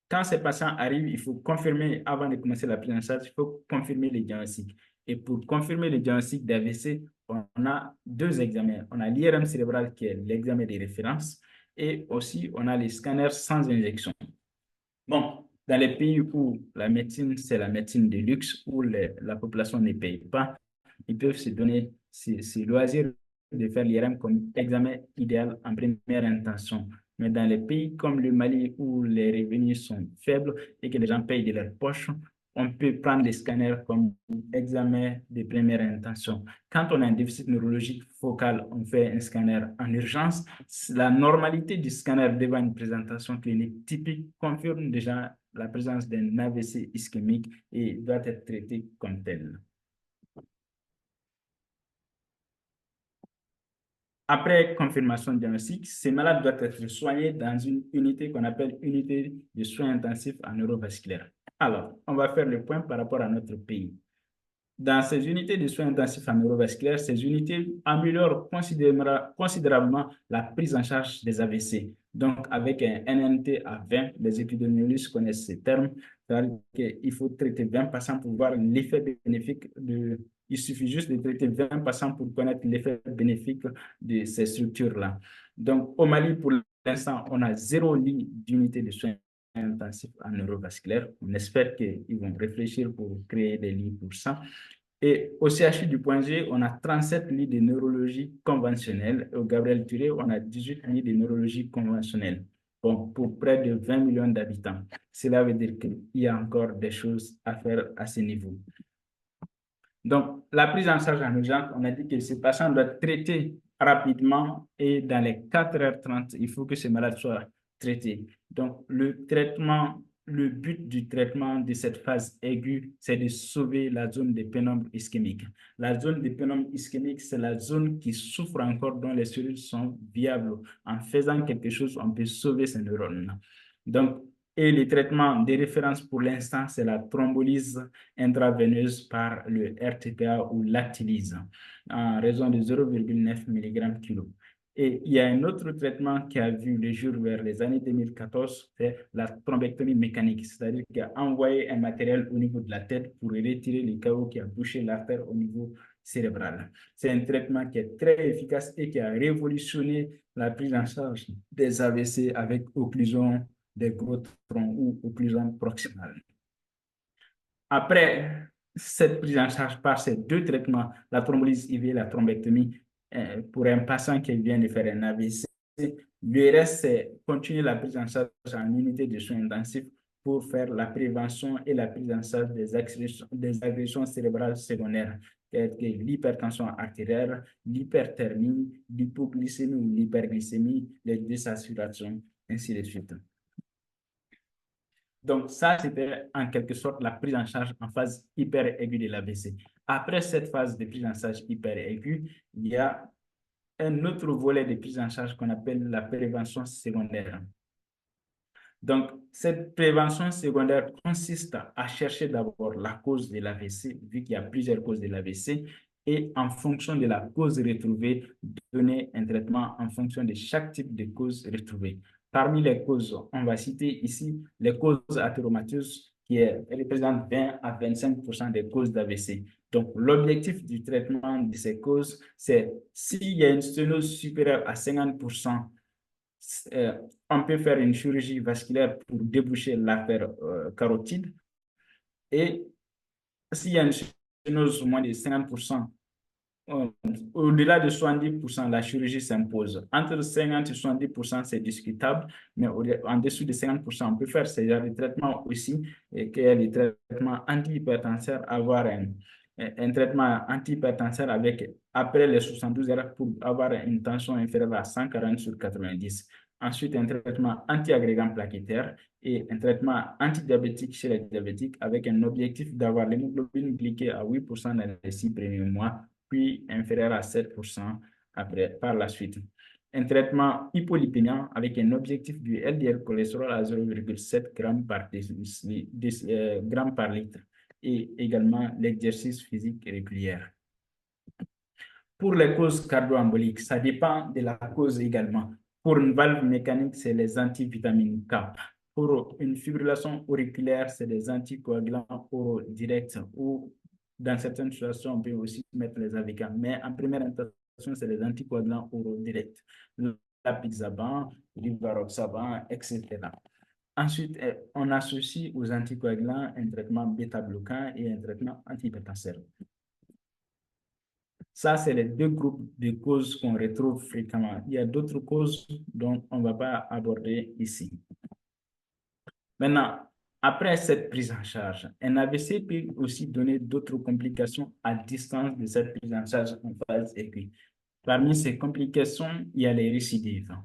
quand ces patients arrivent, il faut confirmer, avant de commencer la prise en charge, il faut confirmer les diagnostics. Et pour confirmer le diagnostic d'AVC, on a 2 examens. On a l'IRM cérébral qui est l'examen de référence et aussi on a les scanners sans injection. Bon, dans les pays où la médecine, c'est la médecine de luxe, où la population ne paye pas, ils peuvent se donner ces loisirs de faire l'IRM comme examen idéal en première intention. Mais dans les pays comme le Mali où les revenus sont faibles et que les gens payent de leur poche, on peut prendre les scanners comme examen de première intention. Quand on a un déficit neurologique focal, on fait un scanner en urgence. La normalité du scanner devant une présentation clinique typique confirme déjà la présence d'un AVC ischémique et doit être traité comme tel. Après confirmation diagnostique, ces malades doivent être soignés dans une unité qu'on appelle unité de soins intensifs en neurovasculaire. Alors, on va faire le point par rapport à notre pays. Dans ces unités de soins intensifs en neurovasculaire, ces unités améliorent considérablement la prise en charge des AVC. Donc, avec un NNT à 20, les épidémiologistes connaissent ces termes. C'est-à-dire qu'il faut traiter 20 patients pour voir l'effet bénéfique de... Il suffit juste de traiter 20 patients pour connaître l'effet bénéfique de ces structures-là. Donc, au Mali, pour l'instant, on a 0 lit d'unité de soins intensifs en neurovasculaire. On espère qu'ils vont réfléchir pour créer des lits pour ça. Et au CHU du Point G, on a 37 lits de neurologie conventionnelle. Au Gabriel Turé, on a 18 lits de neurologie conventionnelle. Bon, pour près de 20 millions d'habitants. Cela veut dire qu'il y a encore des choses à faire à ce niveau. Donc, la prise en charge en urgence, on a dit que ces patients doivent être traités rapidement et dans les 4h30, il faut que ces malades soient traités. Donc, le but du traitement de cette phase aiguë, c'est de sauver la zone de pénombre ischémique. La zone de pénombre ischémique, c'est la zone qui souffre encore, dont les cellules sont viables. En faisant quelque chose, on peut sauver ces neurones. Donc, et les traitements de référence pour l'instant, c'est la thrombolyse intraveineuse par le RTPA ou lactylise en raison de 0,9 mg/kg. Et il y a un autre traitement qui a vu le jour vers les années 2014, c'est la thrombectomie mécanique, c'est-à-dire qu'il a envoyé un matériel au niveau de la tête pour retirer le chaos qui a bouché l'artère au niveau cérébral. C'est un traitement qui est très efficace et qui a révolutionné la prise en charge des AVC avec occlusion des gros troncs ou occlusion proximale. Après cette prise en charge par ces deux traitements, la thrombolyse IV et la thrombectomie, pour un patient qui vient de faire un AVC, le reste, c'est continuer la prise en charge en unité de soins intensifs pour faire la prévention et la prise en charge des agressions cérébrales secondaires, telles que l'hypertension artérielle, l'hyperthermie, l'hypoglycémie ou l'hyperglycémie, les désaturations, ainsi de suite. Donc, ça, c'était en quelque sorte la prise en charge en phase hyper aiguë de l'AVC. Après cette phase de prise en charge hyper aiguë, il y a un autre volet de prise en charge qu'on appelle la prévention secondaire. Donc, cette prévention secondaire consiste à chercher d'abord la cause de l'AVC, vu qu'il y a plusieurs causes de l'AVC, et en fonction de la cause retrouvée, donner un traitement en fonction de chaque type de cause retrouvée. Parmi les causes, on va citer ici les causes athéromateuses qui représentent 20 à 25% des causes d'AVC. Donc, l'objectif du traitement de ces causes, c'est s'il y a une sténose supérieure à 50%, on peut faire une chirurgie vasculaire pour déboucher l'artère carotide. Et s'il y a une sténose moins de 50%, au-delà de 70%, la chirurgie s'impose. Entre 50 et 70%, c'est discutable, mais en dessous de 50%, on peut faire ces traitements aussi, et qu'il y a des traitements antihypertenseurs, avoir un traitement antihypertenseur avec, après les 72 heures pour avoir une tension inférieure à 140 sur 90. Ensuite, un traitement anti-agrégant plaquettaire et un traitement antidiabétique chez les diabétiques avec un objectif d'avoir l'hémoglobine glyquée à 8% dans les 6 premiers mois, puis inférieur à 7% après, par la suite. Un traitement hypolipémiant avec un objectif du LDL cholestérol à 0,7 g par litre et également l'exercice physique régulier. Pour les causes cardio-emboliques, ça dépend de la cause également. Pour une valve mécanique, c'est les antivitamines K. Pour une fibrillation auriculaire, c'est des anticoagulants oraux directs ou dans certaines situations, on peut aussi mettre les AVK. Mais en première intention, c'est les anticoagulants oraux directs. L'apixaban, l'ivaroxaban, etc. Ensuite, on associe aux anticoagulants un traitement bêta-bloquant et un traitement antihypertenseur. Ça, c'est les deux groupes de causes qu'on retrouve fréquemment. Il y a d'autres causes dont on ne va pas aborder ici. Maintenant, Après cette prise en charge, un AVC peut aussi donner d'autres complications à distance de cette prise en charge en phase aiguë. Parmi ces complications, il y a les récidives.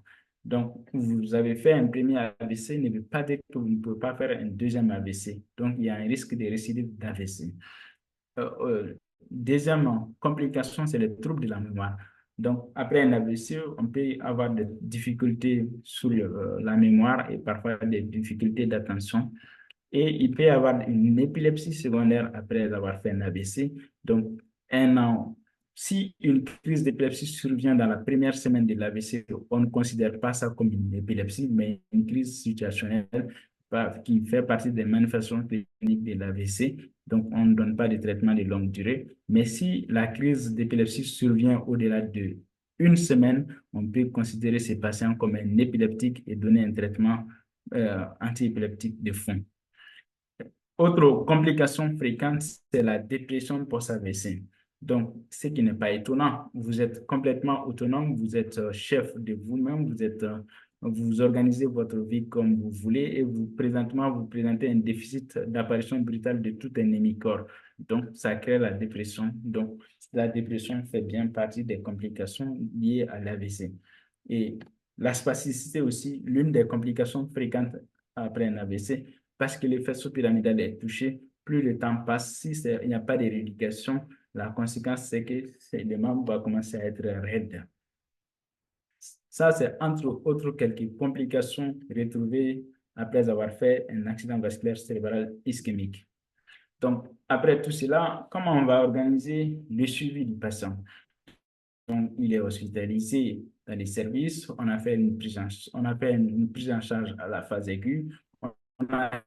Donc, vous avez fait un premier AVC, ne veut pas dire que vous ne pouvez pas faire un deuxième AVC. Donc, il y a un risque de récidive d'AVC. Euh, euh, Deuxièmement, complication, c'est les troubles de la mémoire. Donc, après un AVC, on peut avoir des difficultés sur la mémoire et parfois des difficultés d'attention. Et il peut y avoir une épilepsie secondaire après avoir fait un AVC. Donc, un an. Si une crise d'épilepsie survient dans la première semaine de l'AVC, on ne considère pas ça comme une épilepsie, mais une crise situationnelle qui fait partie des manifestations cliniques de l'AVC. Donc, on ne donne pas de traitement de longue durée. Mais si la crise d'épilepsie survient au-delà de une semaine, on peut considérer ces patients comme un épileptique et donner un traitement antiépileptique de fond. Autre complication fréquente, c'est la dépression post-AVC. Donc, ce qui n'est pas étonnant, vous êtes complètement autonome, vous êtes chef de vous-même, vous organisez votre vie comme vous voulez et présentement, vous présentez un déficit d'apparition brutale de tout un hémicorps. Donc, ça crée la dépression. Donc, la dépression fait bien partie des complications liées à l'AVC. Et la spasticité aussi, l'une des complications fréquentes après un AVC, parce que le faisceau pyramidal est touché, plus le temps passe, si il n'y a pas de rééducation, la conséquence, c'est que le membre va commencer à être raide. Ça, c'est entre autres quelques complications retrouvées après avoir fait un accident vasculaire cérébral ischémique. Donc, après tout cela, comment on va organiser le suivi du patient? Donc, il est hospitalisé dans les services, on a fait une prise en charge à la phase aiguë, on a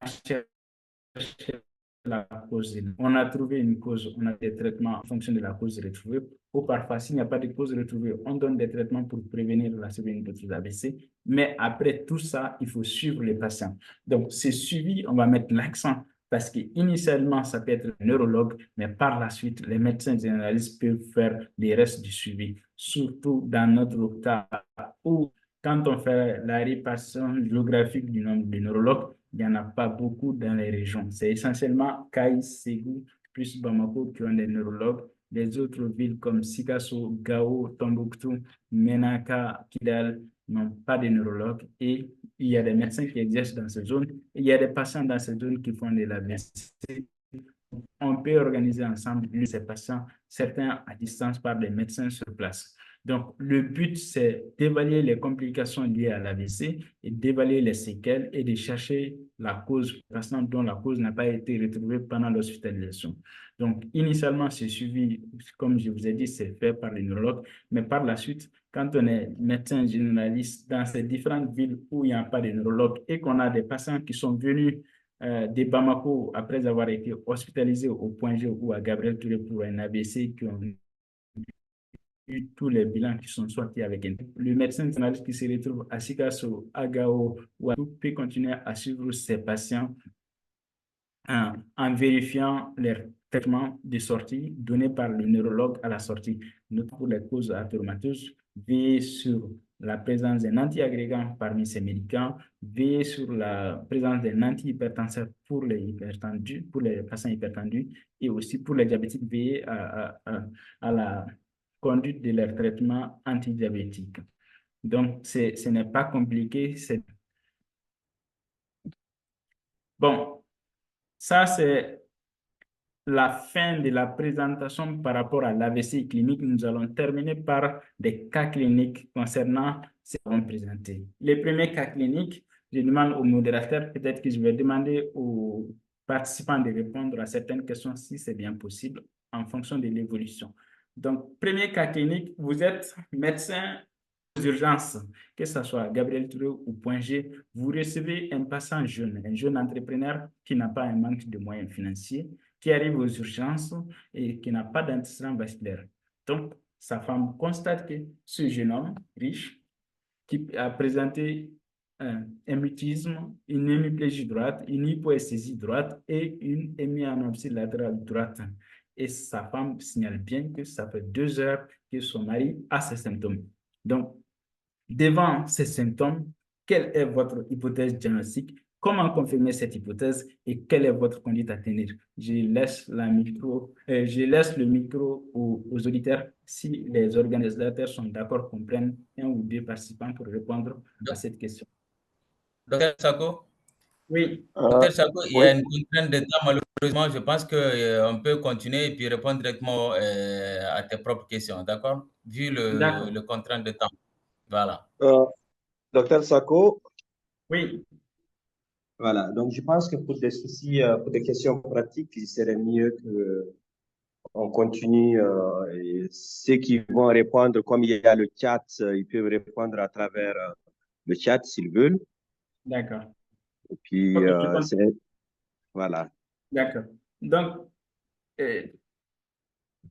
la cause. On a trouvé une cause, on a des traitements en fonction de la cause retrouvée. Ou parfois, s'il n'y a pas de cause retrouvée, on donne des traitements pour prévenir la survenue d'autres AVC. Mais après tout ça, il faut suivre les patients. Donc, ce suivi, on va mettre l'accent parce qu'initialement, ça peut être le neurologue, mais par la suite, les médecins généralistes peuvent faire les restes du suivi, surtout dans notre cas où, quand on fait la répartition géographique du nombre de neurologues, il n'y en a pas beaucoup dans les régions. C'est essentiellement Caïs, Ségou, plus Bamako qui ont des neurologues. Les autres villes comme Sikasso, Gao, Tombouctou, Menaka, Kidal n'ont pas de neurologues. Et il y a des médecins qui exercent dans ces zones. Et il y a des patients dans ces zones qui font de la médecine. On peut organiser ensemble ces patients, certains à distance par des médecins sur place. Donc, le but, c'est d'évaluer les complications liées à l'AVC et d'évaluer les séquelles et de chercher la cause, patient dont la cause n'a pas été retrouvée pendant l'hospitalisation. Donc, initialement, c'est suivi, comme je vous ai dit, c'est fait par les neurologues, mais par la suite, quand on est médecin généraliste dans ces différentes villes où il n'y a pas de neurologue et qu'on a des patients qui sont venus de Bamako après avoir été hospitalisés au Point G ou à Gabriel Touré pour un AVC qui ont eu tous les bilans qui sont sortis avec un. Le médecin généraliste qui se retrouve à Sikasso, à Gao ou à tout peut continuer à suivre ses patients en vérifiant les traitements de sortie donnés par le neurologue à la sortie, notamment pour les causes athéromateuses, veiller sur la présence d'un antiagrégant parmi ces médicaments, veiller sur la présence d'un antihypertenseur pour les hypertendus, pour les patients hypertendus et aussi pour les diabétiques, veiller à la conduite de leur traitement antidiabétique. Donc, ce n'est pas compliqué. Bon, ça, c'est la fin de la présentation par rapport à l'AVC clinique. Nous allons terminer par des cas cliniques concernant ce qu'on vont présenter. Les premiers cas cliniques, je demande au modérateur, peut-être que je vais demander aux participants de répondre à certaines questions si c'est bien possible en fonction de l'évolution. Donc, premier cas clinique, vous êtes médecin urgences, que ce soit Gabriel Touré ou Point G, vous recevez un jeune entrepreneur qui n'a pas un manque de moyens financiers, qui arrive aux urgences et qui n'a pas d'antécédent vasculaire. Donc, sa femme constate que ce jeune homme riche, qui a présenté un mutisme, une hémiplégie droite, une hypoesthésie droite et une hémianopsie latérale droite. Et sa femme signale bien que ça fait 2 heures que son mari a ces symptômes. Donc, devant ces symptômes, quelle est votre hypothèse diagnostique? comment confirmer cette hypothèse et quelle est votre conduite à tenir. Je laisse le micro aux auditeurs si les organisateurs sont d'accord qu'on prenne un ou deux participants pour répondre à cette question. Docteur Sako, Oui, Docteur Sako, il y Oui, a une contrainte de temps, malheureusement. Je pense qu'on peut continuer et puis répondre directement à tes propres questions, d'accord? Vu d'accord. le contrainte de temps. Voilà. euh, docteur Sako, Oui, voilà. Donc, je pense que pour des soucis, pour des questions pratiques, il serait mieux que on continue. Et ceux qui vont répondre, comme il y a le chat, ils peuvent répondre à travers le chat s'ils veulent. d'accord. Et puis, Ok, je comprends. voilà. D'accord. Donc, euh,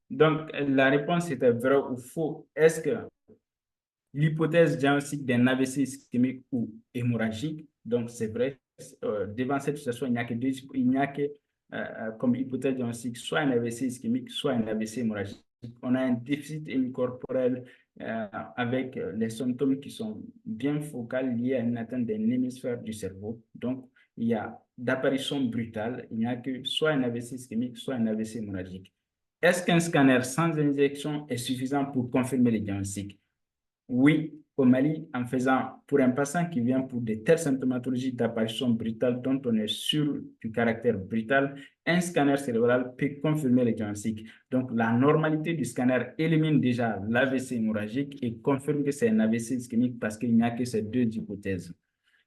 donc, la réponse était vrai ou faux. Est-ce que l'hypothèse diagnostique d'un AVC ischémique ou hémorragique, donc c'est vrai, devant cette situation, il n'y a que il n'y a que comme hypothèse diagnostique soit un AVC ischémique, soit un AVC hémorragique. On a un déficit hémicorporel avec les symptômes qui sont bien focales liés à une atteinte d'un hémisphère du cerveau. Donc, il y a d'apparition brutale, il n'y a que soit un AVC ischémique, soit un AVC hémorragique. Est-ce qu'un scanner sans injection est suffisant pour confirmer les diagnostics? Oui, au Mali, en faisant pour un patient qui vient pour de telles symptomatologies d'apparition brutale dont on est sûr du caractère brutal, un scanner cérébral peut confirmer le diagnostic. Donc, la normalité du scanner élimine déjà l'AVC hémorragique et confirme que c'est un AVC ischémique parce qu'il n'y a que ces deux hypothèses.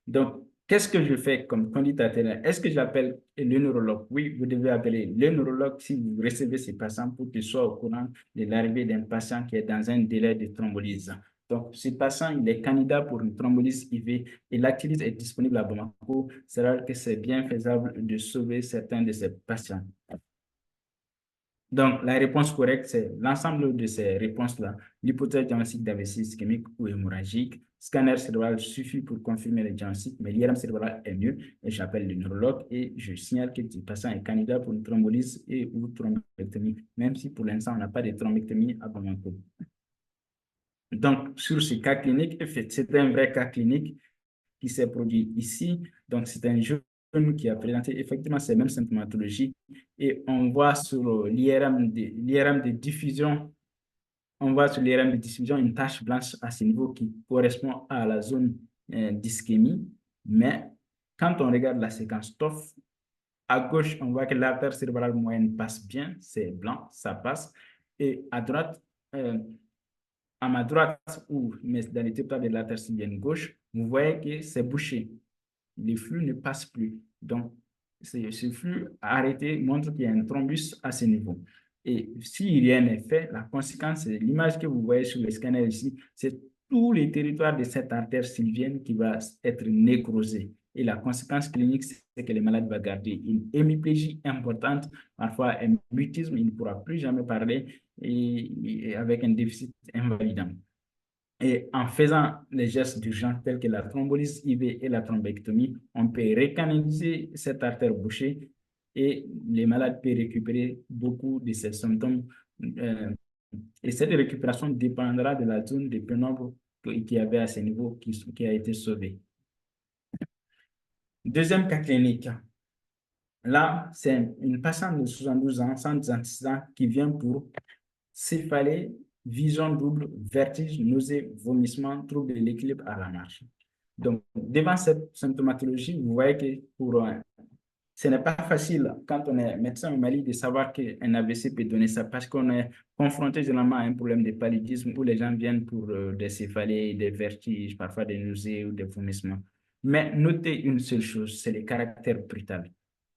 Donc, qu'est-ce que je fais comme candidat? Est-ce que j'appelle le neurologue? Oui, vous devez appeler le neurologue si vous recevez ces patients pour qu'il soit au courant de l'arrivée d'un patient qui est dans un délai de thrombolyse. Donc, ce patient, il est candidat pour une thrombolyse IV et l'activité est disponible à Bamako. C'est rare que c'est bien faisable de sauver certains de ces patients. Donc, la réponse correcte, c'est l'ensemble de ces réponses-là. L'hypothèse diagnostique d'AVC ischémique ou hémorragique. Scanner cérébral suffit pour confirmer le diagnostic, mais l'IRM cérébral est mieux. Et j'appelle le neurologue et je signale que le patient est candidat pour une thrombolyse et ou thrombectomie, même si pour l'instant, on n'a pas de thrombectomie à Bamako. Donc, sur ce cas clinique, c'est un vrai cas clinique qui s'est produit ici. Donc, c'est un jeune qui a présenté effectivement ces mêmes symptomatologies et on voit sur l'IRM de diffusion, on voit sur l'IRM de diffusion une tache blanche à ce niveau qui correspond à la zone d'ischémie. Mais quand on regarde la séquence TOF, à gauche, on voit que l'artère cérébrale moyenne passe bien, c'est blanc, ça passe. Et à droite, euh, à ma droite ou mais dans les territoires de l'artère sylvienne gauche, vous voyez que c'est bouché. Le flux ne passe plus. Donc, ce flux arrêté montre qu'il y a un thrombus à ce niveau. Et si rien n'est fait, la conséquence, c'est l'image que vous voyez sur le scanner ici, c'est tout le territoire de cette artère sylvienne qui va être nécrosé. Et la conséquence clinique, c'est que le malade va garder une hémiplégie importante, parfois un mutisme, il ne pourra plus jamais parler et avec un déficit invalidant. Et en faisant les gestes d'urgence tels que la thrombolyse IV et la thrombectomie, on peut recanaliser cette artère bouchée et les malades peuvent récupérer beaucoup de ces symptômes. Euh, et cette récupération dépendra de la zone de pénombre qu'il y avait à ce niveau qui a été sauvée. Deuxième cas clinique. Là, c'est une patiente de 72 ans, sans antécédents, qui vient pour céphalée, vision double, vertige, nausée, vomissement, trouble de l'équilibre à la marche. Donc, devant cette symptomatologie, vous voyez que ce n'est pas facile quand on est médecin au Mali de savoir qu'un AVC peut donner ça parce qu'on est confronté généralement à un problème de paludisme où les gens viennent pour des céphalées, des vertiges, parfois des nausées ou des vomissements. Mais notez une seule chose, c'est le caractère brutal.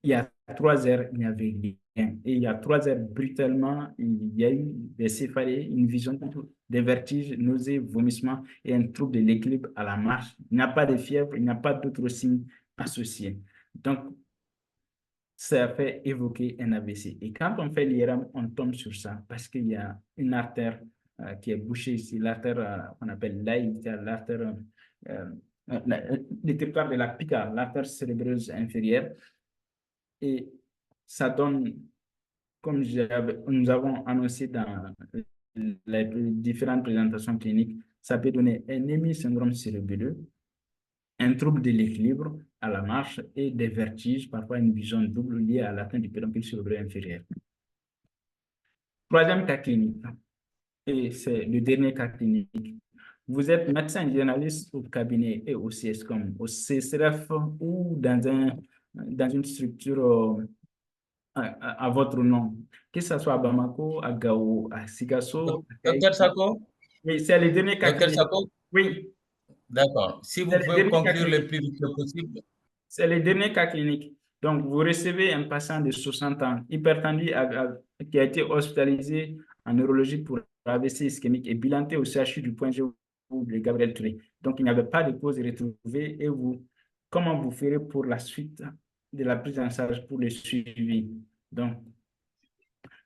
Il y a 3 heures, il n'y avait rien. Et il y a 3 heures, brutalement, il y a eu des céphalées, une vision, des vertiges, nausées, vomissements et un trouble de l'équilibre à la marche. Il n'y a pas de fièvre, il n'y a pas d'autres signes associés. Donc, ça fait évoquer un AVC. Et quand on fait l'IRM, on tombe sur ça parce qu'il y a une artère qui est bouchée ici, l'artère qu'on appelle l'AI, l'artère, le territoire de la pica, l'artère cérébreuse inférieure. Et ça donne, comme nous avons annoncé dans les différentes présentations cliniques, ça peut donner un hémisyndrome cérébelleux, un trouble de l'équilibre, à la marche et des vertiges, parfois une vision double liée à l'atteinte du pédoncule cérébral inférieur. Troisième cas clinique, et c'est le dernier cas clinique. Vous êtes médecin généraliste au cabinet et au CSCOM, au CSRF ou dans une structure à votre nom, que ce soit à Bamako, à Gao, à Sigasso. Docteur Sako? Oui, c'est le dernier cas Docteur clinique. Sako? Oui, D'accord. Si vous c'est le pouvez dernier cas conclure le clinique. plus vite possible. C'est le dernier cas clinique. Donc, vous recevez un patient de 60 ans, hypertendu, qui a été hospitalisé en neurologie pour AVC ischémique et bilanté au CHU du Point G de Gabriel Touré. Donc, il n'y avait pas de cause retrouvée. Et vous, comment vous ferez pour la suite de la prise en charge pour le suivi? Donc,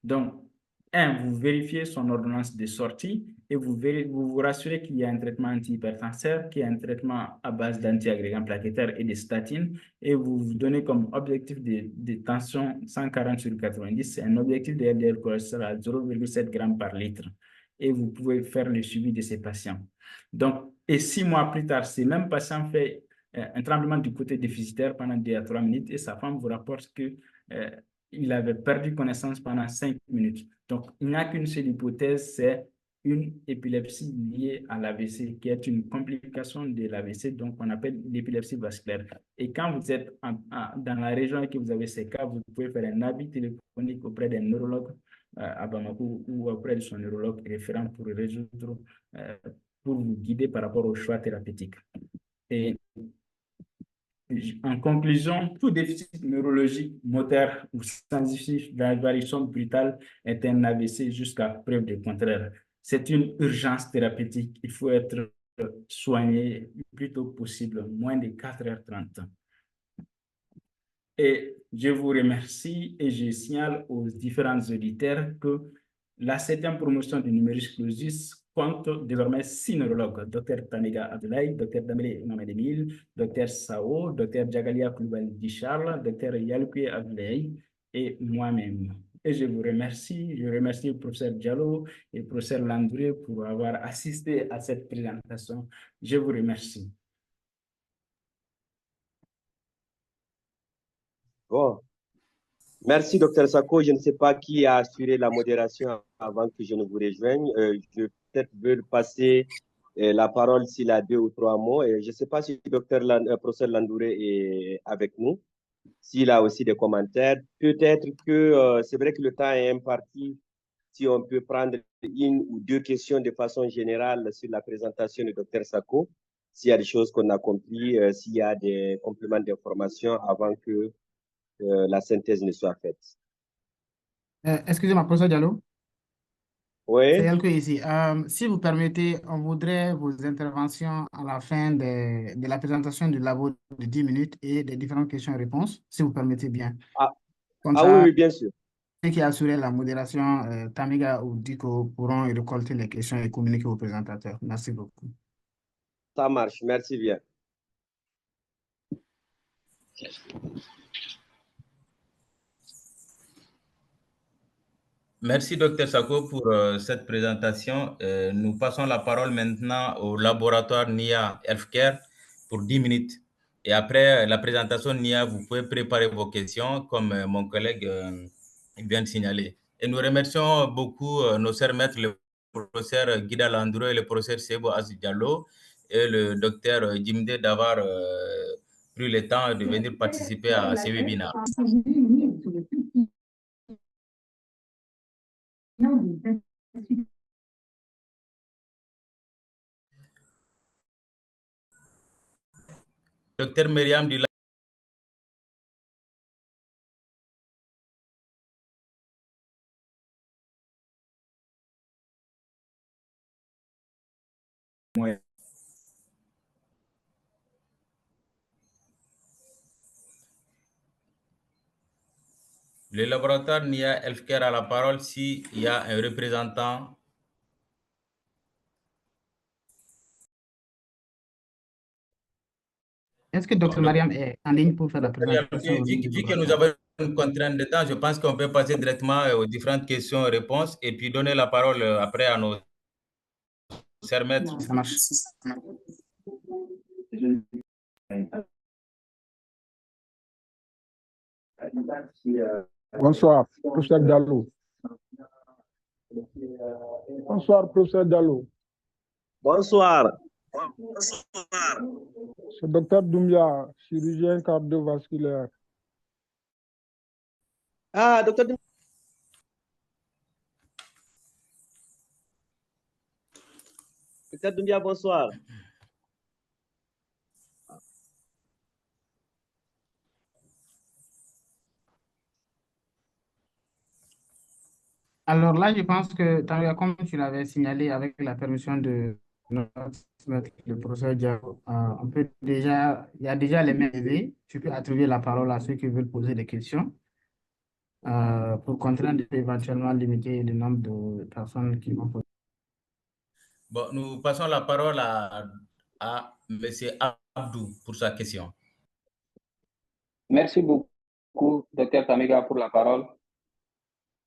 vous vérifiez son ordonnance de sortie et vous vous rassurez qu'il y a un traitement antihypertenseur, qu'il y a un traitement à base d'antiagrégants plaquettaires et de statines, et vous vous donnez comme objectif de tension 140 sur 90, c'est un objectif de LDL cholestérol à 0,7 g par litre. Et vous pouvez faire le suivi de ces patients. Donc, et 6 mois plus tard, ces mêmes patients fait un tremblement du côté déficitaire pendant 2 à 3 minutes et sa femme vous rapporte que il avait perdu connaissance pendant 5 minutes. Donc, il n'y a qu'une seule hypothèse, c'est une épilepsie liée à l'AVC, qui est une complication de l'AVC, donc on appelle l'épilepsie vasculaire. Et quand vous êtes dans la région et que vous avez ces cas, vous pouvez faire un avis téléphonique auprès d'un neurologue à Bamako ou auprès de son neurologue référent pour résoudre, pour vous guider par rapport au choix thérapeutique. Et en conclusion, tout déficit neurologique, moteur ou sensitif d'invariation brutale est un AVC jusqu'à preuve du contraire. C'est une urgence thérapeutique. Il faut être soigné le plus tôt possible, moins de 4h30. Et je vous remercie et je signale aux différents auditeurs que la 7e promotion du numerus clausus compte désormais 6 neurologues, Dr Taniga Abdoulaye, Dr Damele Mohamed Emile, Dr Sao, Dr Jagalia Koulibaly Charles, Dr Yalkoué Abdoulaye et moi-même. Et je vous remercie. Je remercie le professeur Diallo et le professeur Landré pour avoir assisté à cette présentation. Je vous remercie. Bon. Merci, docteur Sako. Je ne sais pas qui a assuré la modération avant que je ne vous rejoigne. Je peut-être veux passer la parole s'il a 2 ou 3 mots. Et je ne sais pas si le professeur Landouré est avec nous, s'il a aussi des commentaires. Peut-être que c'est vrai que le temps est imparti. Si on peut prendre 1 ou 2 questions de façon générale sur la présentation du docteur Sako, s'il y a des choses qu'on a compris, s'il y a des compléments d'information avant que la synthèse ne soit faite. Excusez-moi, professeur Diallo. Oui. C'est Yalko ici. Si vous permettez, on voudrait vos interventions à la fin de la présentation du labo de 10 minutes et des différentes questions et réponses, si vous permettez bien. Comme ça, Oui, bien sûr. ceux qui assurent la modération, Tamiga ou Diko, pourront récolter les questions et communiquer aux présentateurs. Merci beaucoup. Ça marche, merci bien. Merci, Dr Sako, pour cette présentation. Nous passons la parole maintenant au laboratoire NIA Healthcare pour 10 minutes. Et après la présentation NIA, vous pouvez préparer vos questions, comme mon collègue vient de signaler. Et nous remercions beaucoup nos chers maîtres, le professeur Guida Landro et le professeur Sebo Aziz Diallo et le docteur Jimde d'avoir pris le temps de venir participer à ce webinaire. Docteur Myriam Dila. Ouais. Le laboratoire NIA Healthcare a la parole s'il y a un représentant. Est-ce que Dr Mariam est en ligne pour faire la présentation? Vu que nous avons une contrainte de temps, je pense qu'on peut passer directement aux différentes questions et réponses et puis donner la parole après à nos chers maîtres. Ça marche. Bonsoir, professeur Diallo. Bonsoir, professeur Diallo. Bonsoir. C'est docteur Doumbia, chirurgien cardiovasculaire. Ah, docteur Doumbia. Docteur Doumbia, bonsoir. Alors là, je pense que, comme tu l'avais signalé avec la permission de notre maître, le professeur Diallo, il y a déjà les mains levées. Tu peux attribuer la parole à ceux qui veulent poser des questions pour contraindre éventuellement limiter le nombre de personnes qui vont poser. Bon, nous passons la parole à M. Abdou pour sa question. Merci beaucoup, Dr Tamega, pour la parole.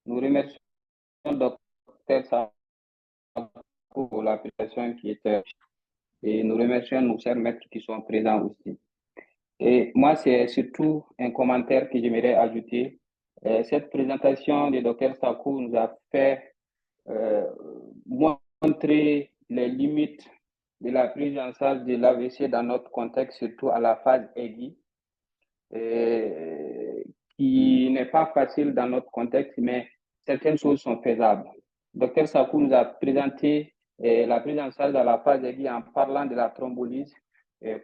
Nous remercions Dr Sakou pour la présentation qui était et nous remercions nos chers maîtres qui sont présents aussi. Et moi, c'est surtout un commentaire que j'aimerais ajouter. Cette présentation de Dr Sakou nous a fait montrer les limites de la prise en charge de l'AVC dans notre contexte, surtout à la phase aiguë, qui n'est pas facile dans notre contexte, mais certaines choses sont faisables. Dr Sakou nous a présenté la prise en charge à la phase aiguë en parlant de la thrombolyse.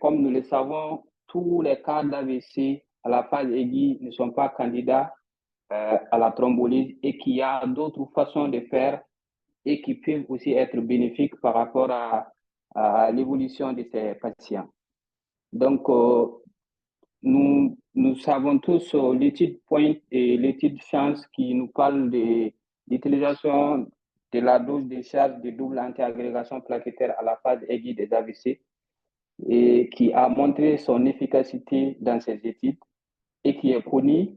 Comme nous le savons, tous les cas d'AVC à la phase aiguë ne sont pas candidats à la thrombolyse et qu'il y a d'autres façons de faire et qui peuvent aussi être bénéfiques par rapport à l'évolution de ces patients. Donc, nous savons tous l'étude POINT et l'étude CHANCE qui nous parle de l'utilisation de la dose de charge de double antiagrégation plaquettaire à la phase aiguë des AVC et qui a montré son efficacité dans ces études et qui est connue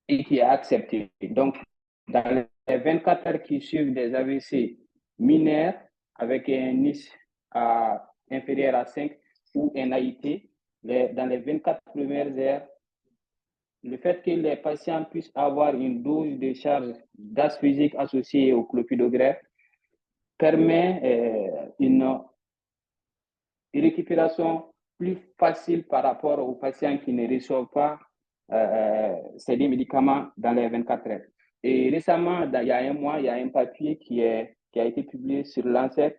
et qui est acceptée. Donc, dans les 24 heures qui suivent des AVC mineurs avec un NIS inférieur à 5 ou un AIT, dans les 24 premières heures, le fait que les patients puissent avoir une dose de charge gaz physique associée au clopidogrel permet une récupération plus facile par rapport aux patients qui ne reçoivent pas ces médicaments dans les 24 heures. Et récemment, il y a un mois, il y a un papier qui a été publié sur Lancet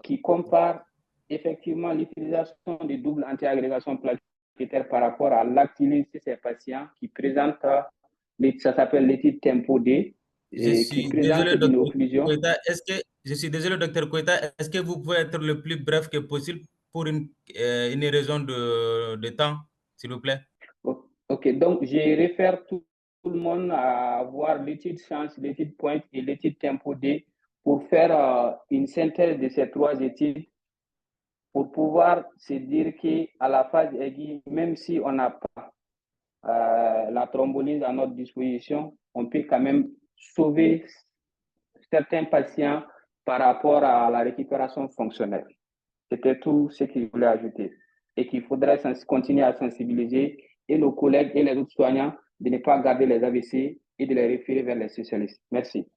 qui compare effectivement l'utilisation de double antiagrégation plaquettaire par rapport à l'activité de ces patients qui présentent, ça s'appelle l'étude Tempo D, qui présente une occlusion. Je suis désolé, docteur Koita, est-ce que vous pouvez être le plus bref que possible pour une raison de temps, s'il vous plaît? Ok, donc je réfère tout le monde à voir l'étude CHANCE, l'étude POINT et l'étude Tempo D pour faire une synthèse de ces trois études pour pouvoir se dire qu'à la phase aiguë, même si on n'a pas la thrombolyse à notre disposition, on peut quand même sauver certains patients par rapport à la récupération fonctionnelle. C'était tout ce que je voulais ajouter et qu'il faudrait continuer à sensibiliser et nos collègues et les autres soignants de ne pas garder les AVC et de les référer vers les spécialistes. Merci.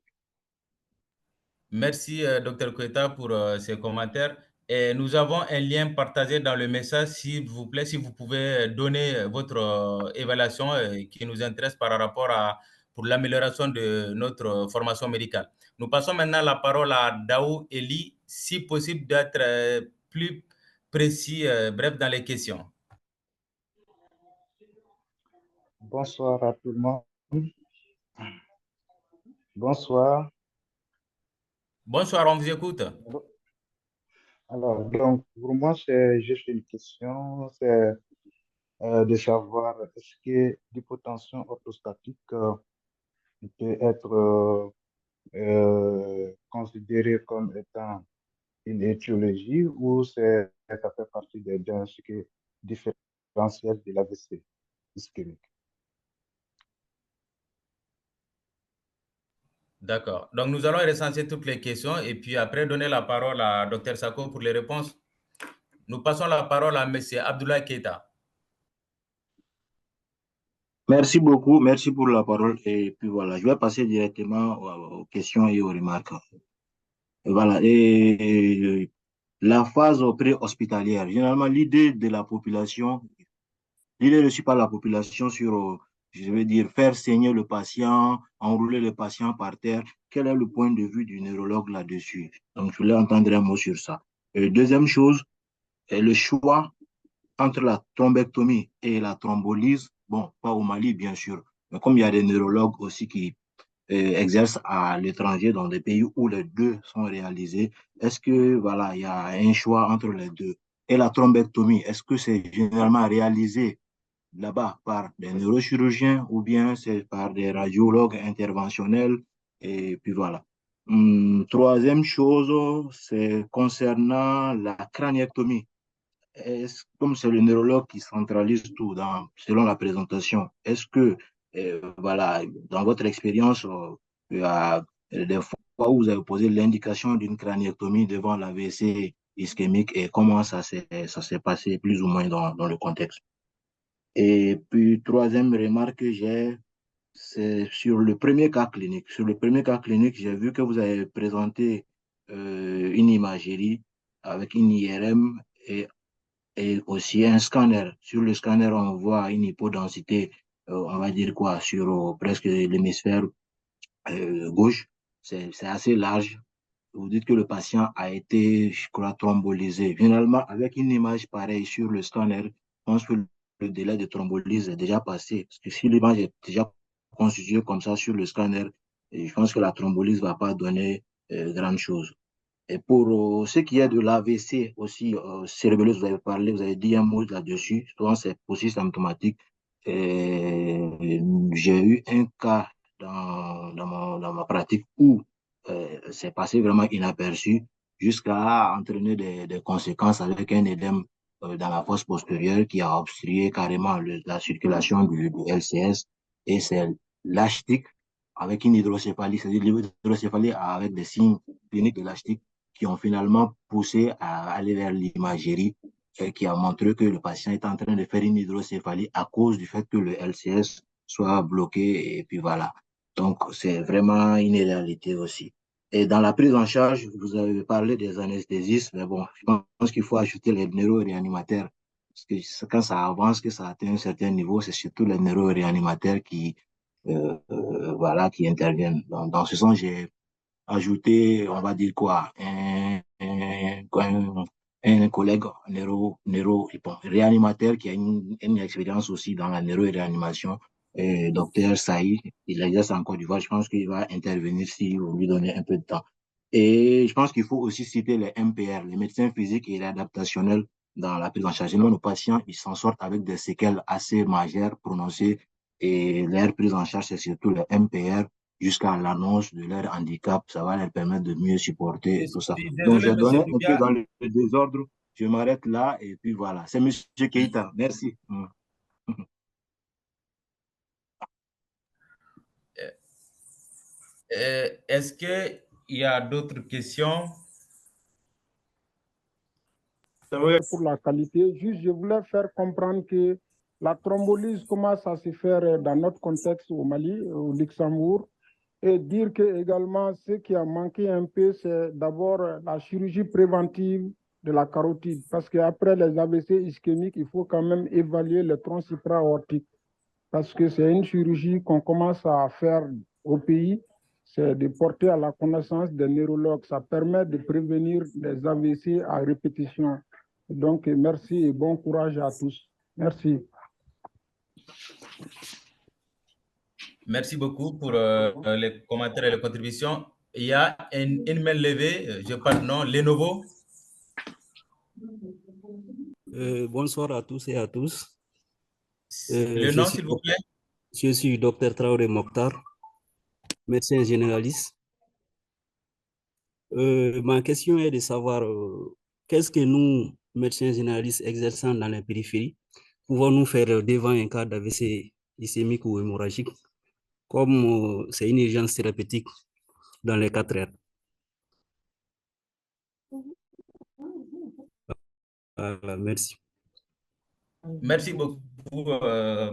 Merci, Dr Koita, pour ces commentaires. Et nous avons un lien partagé dans le message, s'il vous plaît, si vous pouvez donner votre évaluation qui nous intéresse par rapport pour l'amélioration de notre formation médicale. Nous passons maintenant la parole à Daou Eli, si possible d'être plus précis, bref, dans les questions. Bonsoir à tout le monde. Bonsoir. Bonsoir, on vous écoute. Alors, donc, pour moi, c'est juste une question, c'est de savoir est-ce que l'hypotension orthostatique peut être considérée comme étant une étiologie ou ça fait partie des diagnostics différentiels de l'AVC ischémique? D'accord. Donc, nous allons recenser toutes les questions et puis après donner la parole à Dr Sako pour les réponses. Nous passons la parole à M. Abdoulaye Keita. Merci beaucoup, merci pour la parole. Et puis voilà, je vais passer directement aux questions et aux remarques. Et voilà, et la phase pré-hospitalière, généralement l'idée de la population, l'idée reçue par la population sur, je vais dire, faire saigner le patient, enrouler le patient par terre, quel est le point de vue du neurologue là-dessus? Donc, je voulais entendre un mot sur ça. Et deuxième chose, le choix entre la thrombectomie et la thrombolyse, bon, pas au Mali, bien sûr, mais comme il y a des neurologues aussi qui exercent à l'étranger dans des pays où les deux sont réalisés, est-ce que, voilà, il y a un choix entre les deux? Et la thrombectomie, est-ce que c'est généralement réalisé là-bas par des neurochirurgiens ou bien c'est par des radiologues interventionnels? Et puis voilà. Troisième chose, c'est concernant la craniectomie. Comme c'est le neurologue qui centralise tout selon la présentation, est-ce que, voilà, dans votre expérience, il y a des fois où vous avez posé l'indication d'une craniectomie devant l'AVC ischémique et comment ça s'est passé plus ou moins dans le contexte? Et puis, troisième remarque que j'ai, c'est sur le premier cas clinique. Sur le premier cas clinique, j'ai vu que vous avez présenté une imagerie avec une IRM et aussi un scanner. Sur le scanner, on voit une hypodensité, on va dire quoi, sur presque l'hémisphère gauche. C'est assez large. Vous dites que le patient a été, je crois, thrombolysé. Finalement, avec une image pareille sur le scanner, je pense que le délai de thrombolyse est déjà passé. Parce que si l'image est déjà constituée comme ça sur le scanner, et je pense que la thrombolyse ne va pas donner grande chose. Et pour ce qui est de l'AVC aussi, cérébraleuse, vous avez parlé, vous avez dit un mot là-dessus. Souvent, c'est aussi symptomatique. J'ai eu un cas dans ma pratique où c'est passé vraiment inaperçu jusqu'à entraîner des conséquences avec un édème dans la fosse postérieure qui a obstrué carrément la circulation du LCS. Et c'est l'ASHTIC avec une hydrocéphalie, c'est-à-dire l'hydrocéphalie avec des signes cliniques de l'ASHTIC qui ont finalement poussé à aller vers l'imagerie et qui a montré que le patient est en train de faire une hydrocéphalie à cause du fait que le LCS soit bloqué et puis voilà. Donc, c'est vraiment une réalité aussi. Et dans la prise en charge, vous avez parlé des anesthésistes, mais bon, je pense qu'il faut ajouter les neuroréanimateurs. Parce que quand ça avance, que ça atteint un certain niveau, c'est surtout les neuroréanimateurs voilà, qui interviennent. Dans ce sens, j'ai ajouter, on va dire quoi, un collègue bon, réanimateur qui a une expérience aussi dans la neuroréanimation, docteur Saïd, il exerce en Côte d'Ivoire, je pense qu'il va intervenir si vous lui donnez un peu de temps. Et je pense qu'il faut aussi citer les MPR, les médecins physiques et réadaptationnels dans la prise en charge. Nos patients, ils s'en sortent avec des séquelles assez majeures, prononcées, et leur prise en charge, c'est surtout les MPR jusqu'à l'annonce de leur handicap. Ça va leur permettre de mieux supporter et tout ça. Donc, Désolé, j'ai monsieur donné un peu Doumbia. dans le désordre. Je m'arrête là et puis voilà. C'est monsieur Keita. Merci. Est-ce qu'il y a d'autres questions? Pour la qualité. Juste, je voulais faire comprendre que la thrombolyse commence à se faire dans notre contexte au Mali, au Luxembourg, et dire que également ce qui a manqué un peu, c'est d'abord la chirurgie préventive de la carotide, parce qu'après les AVC ischémiques, il faut quand même évaluer le tronc supraortique, parce que c'est une chirurgie qu'on commence à faire au pays, c'est de porter à la connaissance des neurologues. Ça permet de prévenir les AVC à répétition. Donc, merci et bon courage à tous. Merci. Merci beaucoup pour les commentaires et les contributions. Il y a une main levée, je parle non, Lenovo. Bonsoir à tous et à tous. Le nom, s'il vous plaît. Je suis Dr Traoré Mokhtar, médecin généraliste. Ma question est de savoir qu'est-ce que nous, médecins généralistes exerçant dans la périphérie, pouvons-nous faire devant un cas d'AVC ischémique ou hémorragique, comme c'est une urgence thérapeutique dans les 4 heures. Merci. Merci beaucoup,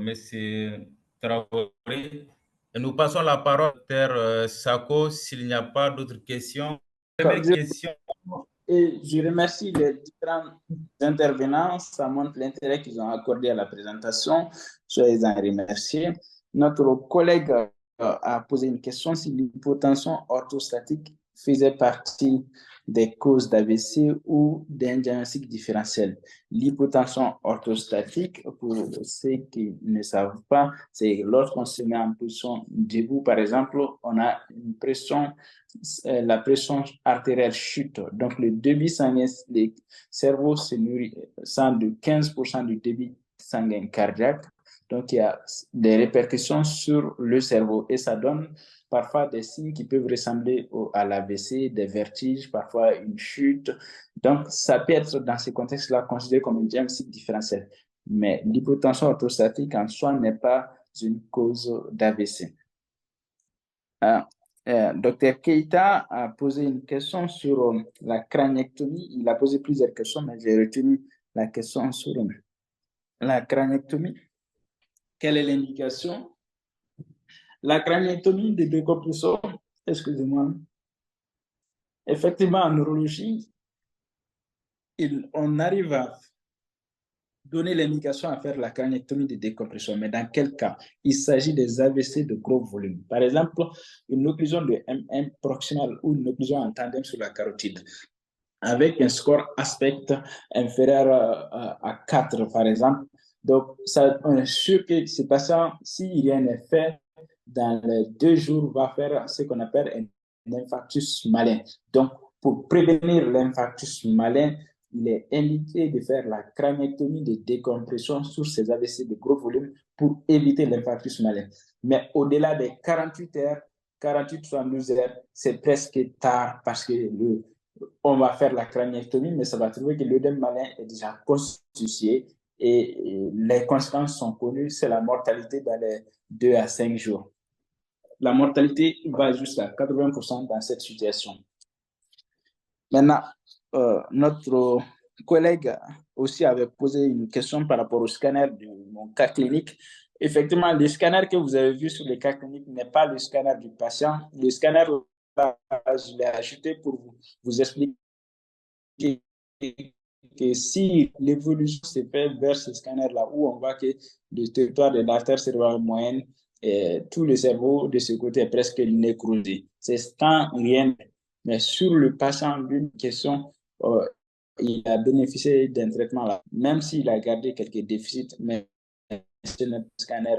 monsieur Traoré. Et nous passons la parole au Dr Sako s'il n'y a pas d'autres questions. Première question. Et je remercie les différents intervenants. Ça montre l'intérêt qu'ils ont accordé à la présentation. Soyez-en remerciés. Notre collègue a posé une question si l'hypotension orthostatique faisait partie des causes d'AVC ou d'un diagnostic différentiel. L'hypotension orthostatique, pour ceux qui ne savent pas, c'est lorsqu'on se met en position debout, par exemple, on a une pression, la pression artérielle chute. Donc, le débit sanguin, le cerveau se nourrit de 15% du débit sanguin cardiaque. Donc, il y a des répercussions sur le cerveau et ça donne parfois des signes qui peuvent ressembler à l'AVC, des vertiges, parfois une chute. Donc, ça peut être dans ces contextes-là considéré comme un diagnostic différentiel. Mais l'hypotension orthostatique en soi n'est pas une cause d'AVC. Dr Keita a posé une question sur la craniectomie. Il a posé plusieurs questions, mais j'ai retenu la question sur la craniectomie. Quelle est l'indication? La craniectomie de décompression, excusez-moi. Effectivement, en neurologie, on arrive à donner l'indication à faire la craniectomie de décompression. Mais dans quel cas? Il s'agit des AVC de gros volume. Par exemple, une occlusion de M1 proximale ou une occlusion en tandem sur la carotide, avec un score aspect inférieur à 4, par exemple. Donc, ça, on est sûr que ce patient, s'il y a un effet, dans les 2 jours, va faire ce qu'on appelle un infarctus malin. Donc, pour prévenir l'infarctus malin, il est indiqué de faire la craniectomie de décompression sur ces AVC de gros volume pour éviter l'infarctus malin. Mais au-delà des 48 heures, 48-72 heures, c'est presque tard parce que on va faire la craniectomie, mais ça va trouver que l'œdème malin est déjà constitué et les conséquences sont connues, c'est la mortalité dans les 2 à 5 jours. La mortalité va jusqu'à 80% dans cette situation. Maintenant, notre collègue aussi avait posé une question par rapport au scanner de mon cas clinique. Effectivement, le scanner que vous avez vu sur le cas clinique n'est pas le scanner du patient. Le scanner, là, je l'ai ajouté pour vous expliquer que si l'évolution se fait vers ce scanner-là, où on voit que le territoire de l'artère cérébrale moyenne, tout le cerveau de ce côté est presque nécrosé. C'est sans rien. Mais sur le patient, d'une question, il a bénéficié d'un traitement là, même s'il a gardé quelques déficits, mais c'est un scanner.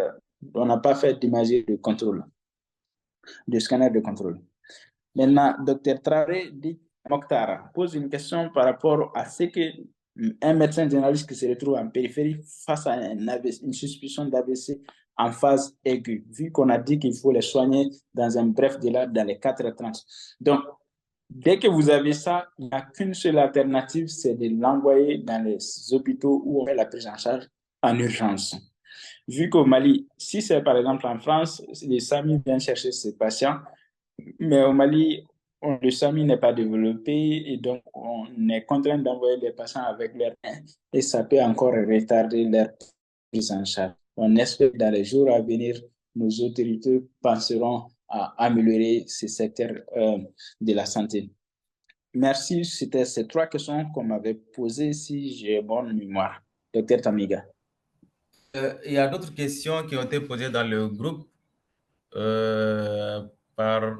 On n'a pas fait d'imagerie de contrôle, de scanner de contrôle. Maintenant, Dr Traoré dit Mokhtar pose une question par rapport à ce qu'un médecin généraliste qui se retrouve en périphérie face à une suspicion d'AVC en phase aiguë, vu qu'on a dit qu'il faut les soigner dans un bref délai dans les 4h30. Donc, dès que vous avez ça, il n'y a qu'une seule alternative, c'est de l'envoyer dans les hôpitaux où on fait la prise en charge en urgence. Vu qu'au Mali, si c'est par exemple en France, les SAMU viennent chercher ces patients, mais au Mali, le SAMU n'est pas développé et donc on est contraint d'envoyer les patients avec leur et ça peut encore retarder leur prise en charge. On espère que dans les jours à venir, nos autorités penseront à améliorer ce secteur de la santé. Merci, c'était ces 3 questions qu'on m'avait posées si j'ai bonne mémoire. Dr Tamiga. Il y a d'autres questions qui ont été posées dans le groupe par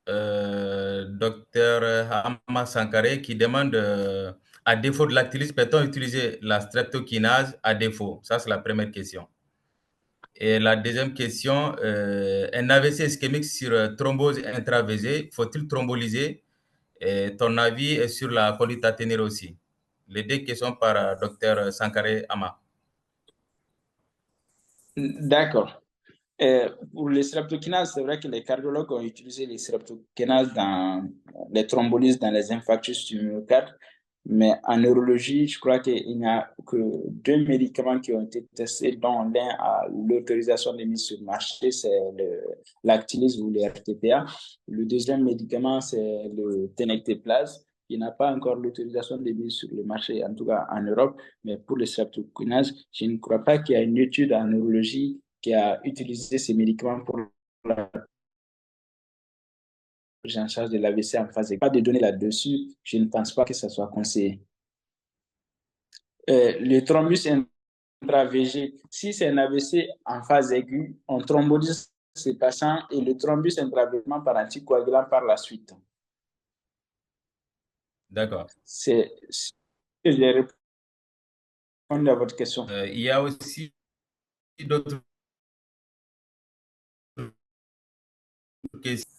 Dr Hama Sankare qui demande à défaut de l'actylisme, peut-on utiliser la streptokinase à défaut? Ça, c'est la première question. Et la deuxième question, un AVC ischémique sur thrombose intravésée, faut-il thromboliser? Et ton avis est sur la conduite à tenir aussi. Les 2 questions par Dr Sankare Hama. D'accord. Pour les streptokinases, c'est vrai que les cardiologues ont utilisé les streptokinases dans les thrombolyses, dans les infarctus du myocarde, mais en neurologie, je crois qu'il n'y a que 2 médicaments qui ont été testés, dont l'un a l'autorisation de mise sur le marché, c'est l'actylisme ou le RTPA. Le deuxième médicament, c'est le tenecteplase. il n'a pas encore l'autorisation de mise sur le marché, en tout cas en Europe, mais pour le streptokinase, je ne crois pas qu'il y ait une étude en neurologie qui a utilisé ces médicaments pour la prise en charge de l'AVC en phase aiguë. Pas de données là-dessus, je ne pense pas que ça soit conseillé. Le thrombus intravégé, si c'est un AVC en phase aiguë, on thrombolise ces patients et le thrombus intravégement par anticoagulant par la suite. D'accord. C'est ce que j'ai répondu à votre question. Il y a aussi d'autres questions.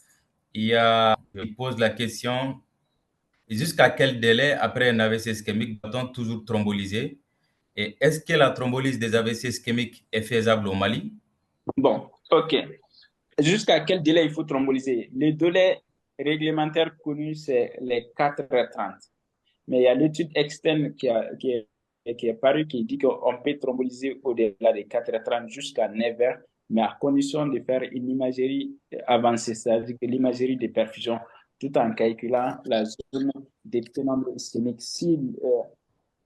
Il pose la question, jusqu'à quel délai après un AVC ischémique doit-on toujours thromboliser? Et est-ce que la thrombolyse des AVC ischémiques est faisable au Mali? Bon, OK. Jusqu'à quel délai il faut thromboliser? Le délai réglementaire connu, c'est les 4h30. Mais il y a l'étude externe qui est parue qui dit qu'on peut thromboliser au-delà de 4h30 jusqu'à 9h, mais à condition de faire une imagerie avancée, c'est-à-dire l'imagerie de perfusion, tout en calculant la zone des petits nombres ischémiques. Si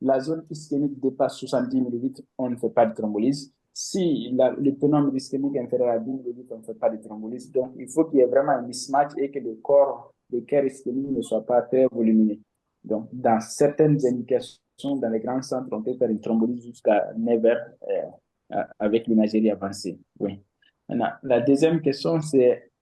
la zone ischémique dépasse 70 ml, on ne fait pas de thrombolyse. Si le pénombre ischémique est inférieur à 10 ml, on ne fait pas de thrombolyse. Donc, il faut qu'il y ait vraiment un mismatch et que le corps ischémique ne soit pas très volumineux. Donc, dans certaines indications, dans les grands centres, on peut faire une thrombolyse jusqu'à 9 heures avec l'imagerie avancée. Oui. Maintenant, la deuxième question, c'est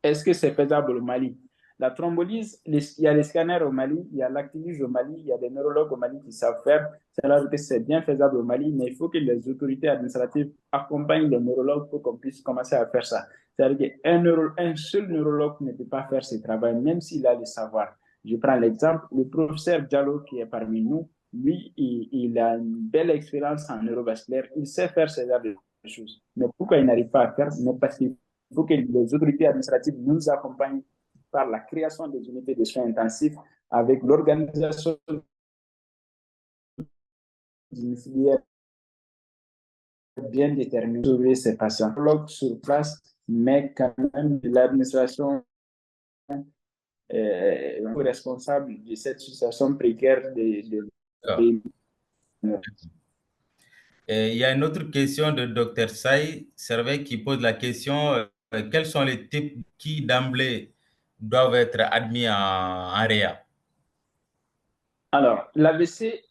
est-ce que c'est faisable au Mali? La thrombolyse, il y a les scanners au Mali, il y a l'activiste au Mali, il y a des neurologues au Mali qui savent faire. C'est-à-dire que c'est bien faisable au Mali, mais il faut que les autorités administratives accompagnent les neurologues pour qu'on puisse commencer à faire ça. C'est-à-dire qu'un seul neurologue ne peut pas faire ce travail, même s'il a le savoir. Je prends l'exemple, le professeur Diallo qui est parmi nous, lui, il a une belle expérience en neurovasculaire, il sait faire ce genre de choses. Mais pourquoi il n'arrive pas à faire? Mais parce qu'il faut que les autorités administratives nous accompagnent par la création des unités de soins intensifs avec l'organisation d'une filière bien déterminée pour sauver ces patients. Sur place, mais quand même l'administration responsable de cette situation précaire il y a une autre question de Dr Saï Servet qui pose la question quels sont les types qui d'emblée doivent être admis en REA? Alors, l'AVC,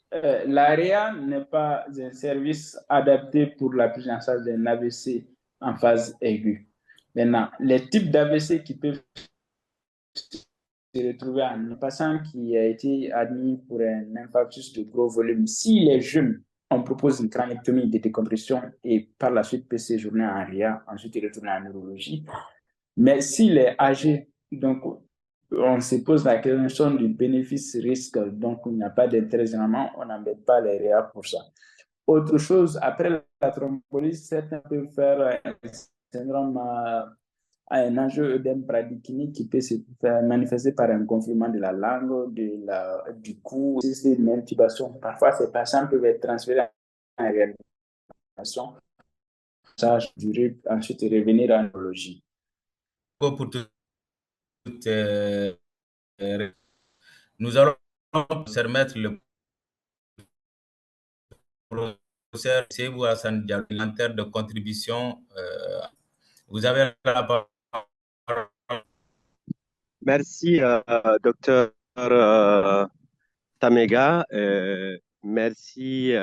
l'AREA n'est pas un service adapté pour la prise en charge d'un AVC en phase aiguë. Maintenant, les types d'AVC qui peuvent se retrouver en un patient qui a été admis pour un infarctus de gros volume, s'il est jeune, on propose une craniectomie de décompression et par la suite peut séjourner en REA, ensuite il retourne en neurologie. Mais s'il est âgé, donc on se pose la question du bénéfice-risque, donc il n'y a pas d'intérêt généralement, on n'embête pas les REA pour ça. Autre chose, après la thrombolyse, certains peuvent faire un syndrome un enjeu œdème bradykémique qui peut se manifester par un gonflement de la langue, du cou, c'est une intubation. Parfois, ces patients peuvent être transférés en réanimation, ça durer, ensuite revenir en neurologie. Pour nous allons permettre le professeur Sebou Hassan Diallo de contribution. Vous avez la parole. Merci, docteur Tamega. Merci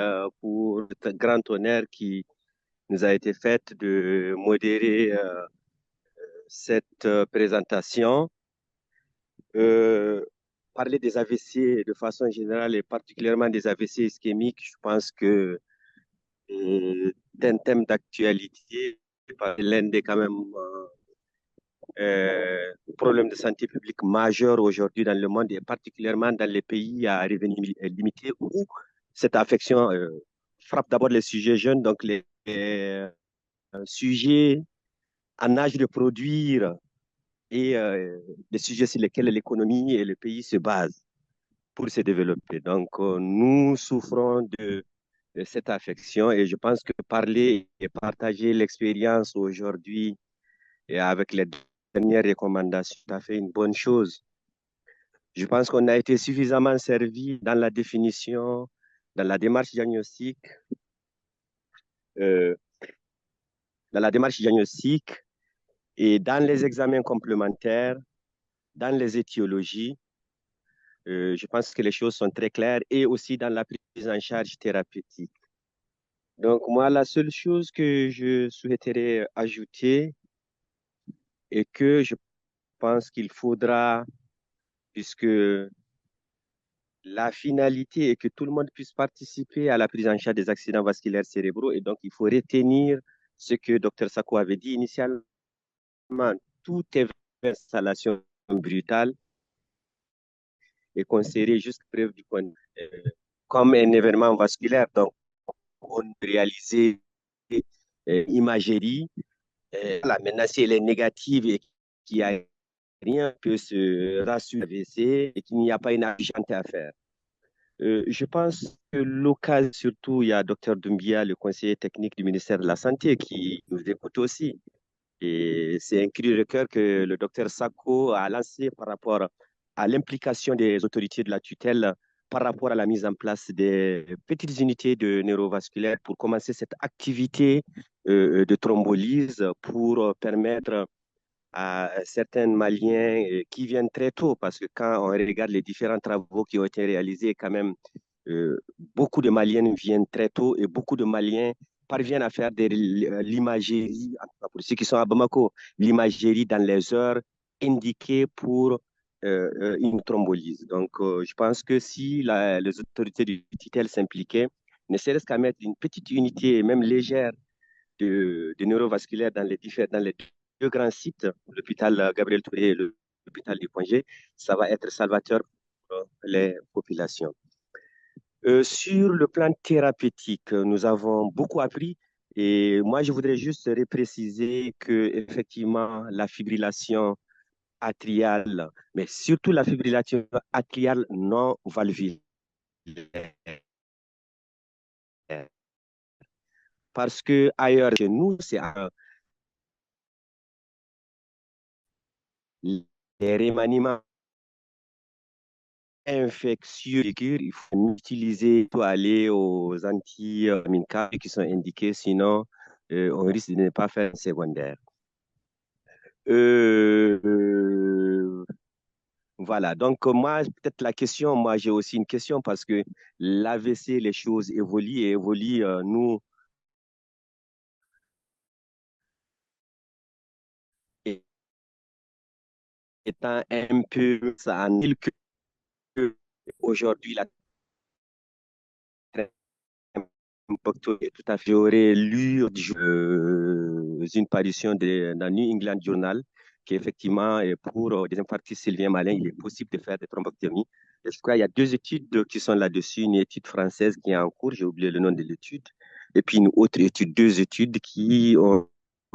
pour ce grand honneur qui nous a été fait de modérer cette présentation. Parler des AVC de façon générale et particulièrement des AVC ischémiques, je pense que c'est un thème d'actualité, l'un des quand même problèmes de santé publique majeurs aujourd'hui dans le monde et particulièrement dans les pays à revenus limités où cette affection frappe d'abord les sujets jeunes, donc les sujets en âge de produire et les sujets sur lesquels l'économie et le pays se basent pour se développer. Donc, nous souffrons de cette affection et je pense que parler et partager l'expérience aujourd'hui et avec les dernières recommandations, ça fait une bonne chose. Je pense qu'on a été suffisamment servi dans la définition, dans la démarche diagnostique, et dans les examens complémentaires, dans les étiologies. Je pense que les choses sont très claires et aussi dans la prise en charge thérapeutique. Donc, moi, la seule chose que je souhaiterais ajouter est que je pense qu'il faudra, puisque la finalité est que tout le monde puisse participer à la prise en charge des accidents vasculaires cérébraux, et donc il faut retenir ce que Dr Sako avait dit initialement. Toute installation brutale est considérée jusqu'à preuve du point comme un événement vasculaire. Donc, on peut réaliser imagerie. Maintenant, si elle est négative et qu'il n'y a rien, peut se rassurer et qu'il n'y a pas une urgence à faire. Je pense que l'occasion, surtout, il y a Dr Doumbia, le conseiller technique du ministère de la Santé, qui nous écoute aussi. Et c'est un cri de cœur que le Dr Sako a lancé par rapport à l'implication des autorités de la tutelle par rapport à la mise en place des petites unités de neurovasculaire pour commencer cette activité de thrombolyse pour permettre à certains Maliens qui viennent très tôt, parce que quand on regarde les différents travaux qui ont été réalisés, quand même, beaucoup de Maliens viennent très tôt et beaucoup de Maliens parviennent à faire de l'imagerie, pour ceux qui sont à Bamako, l'imagerie dans les heures indiquées pour une thrombolyse. Donc, je pense que si les autorités du TITEL s'impliquaient, ne serait-ce qu'à mettre une petite unité, même légère, de neurovasculaire dans les deux grands sites, l'hôpital Gabriel Touré et l'hôpital du Point G, ça va être salvateur pour les populations. Sur le plan thérapeutique, nous avons beaucoup appris et moi, je voudrais juste repréciser que effectivement, la fibrillation atriale, mais surtout la fibrillation atriale non valvulaire, parce que ailleurs chez nous, c'est les remaniements infectieux, il faut utiliser pour aller aux antihistaminiques qui sont indiqués, sinon on risque de ne pas faire un secondaire. Voilà, donc moi, peut-être la question, moi j'ai aussi une question parce que l'AVC, les choses évoluent et évoluent, nous, étant un peu, ça en est que aujourd'hui, la est tout à fait. J'aurais lu une parution dans New England Journal qui effectivement, pour des infarctus sylviens malins, il est possible de faire des thrombectomies. Je crois qu'il y a 2 études qui sont là-dessus, une étude française qui est en cours, j'ai oublié le nom de l'étude, et puis une autre étude, 2 études qui ont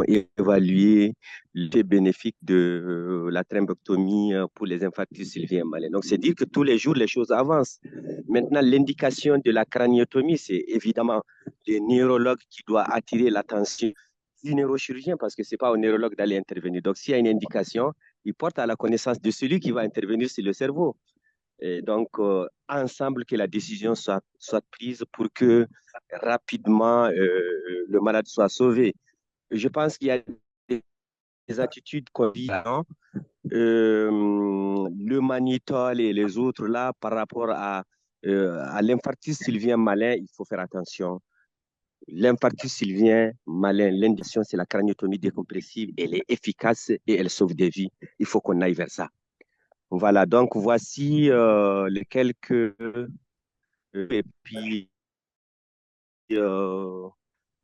évalué les bénéfices de la thrombectomie pour les infarctus sylviens malins. Donc, c'est dire que tous les jours, les choses avancent. Maintenant, l'indication de la craniotomie, c'est évidemment le neurologue qui doit attirer l'attention du neurochirurgien parce que ce n'est pas au neurologue d'aller intervenir. Donc, s'il y a une indication, il porte à la connaissance de celui qui va intervenir sur le cerveau. Et donc, ensemble, que la décision soit prise pour que rapidement le malade soit sauvé. Je pense qu'il y a des attitudes qu'on vit, le magnétol et les autres là, par rapport à l'infarctus sylvien malin, il faut faire attention. L'infarctus sylvien malin, l'indication, c'est la craniotomie décompressive. Elle est efficace et elle sauve des vies. Il faut qu'on aille vers ça. Voilà, donc voici les quelques... et puis...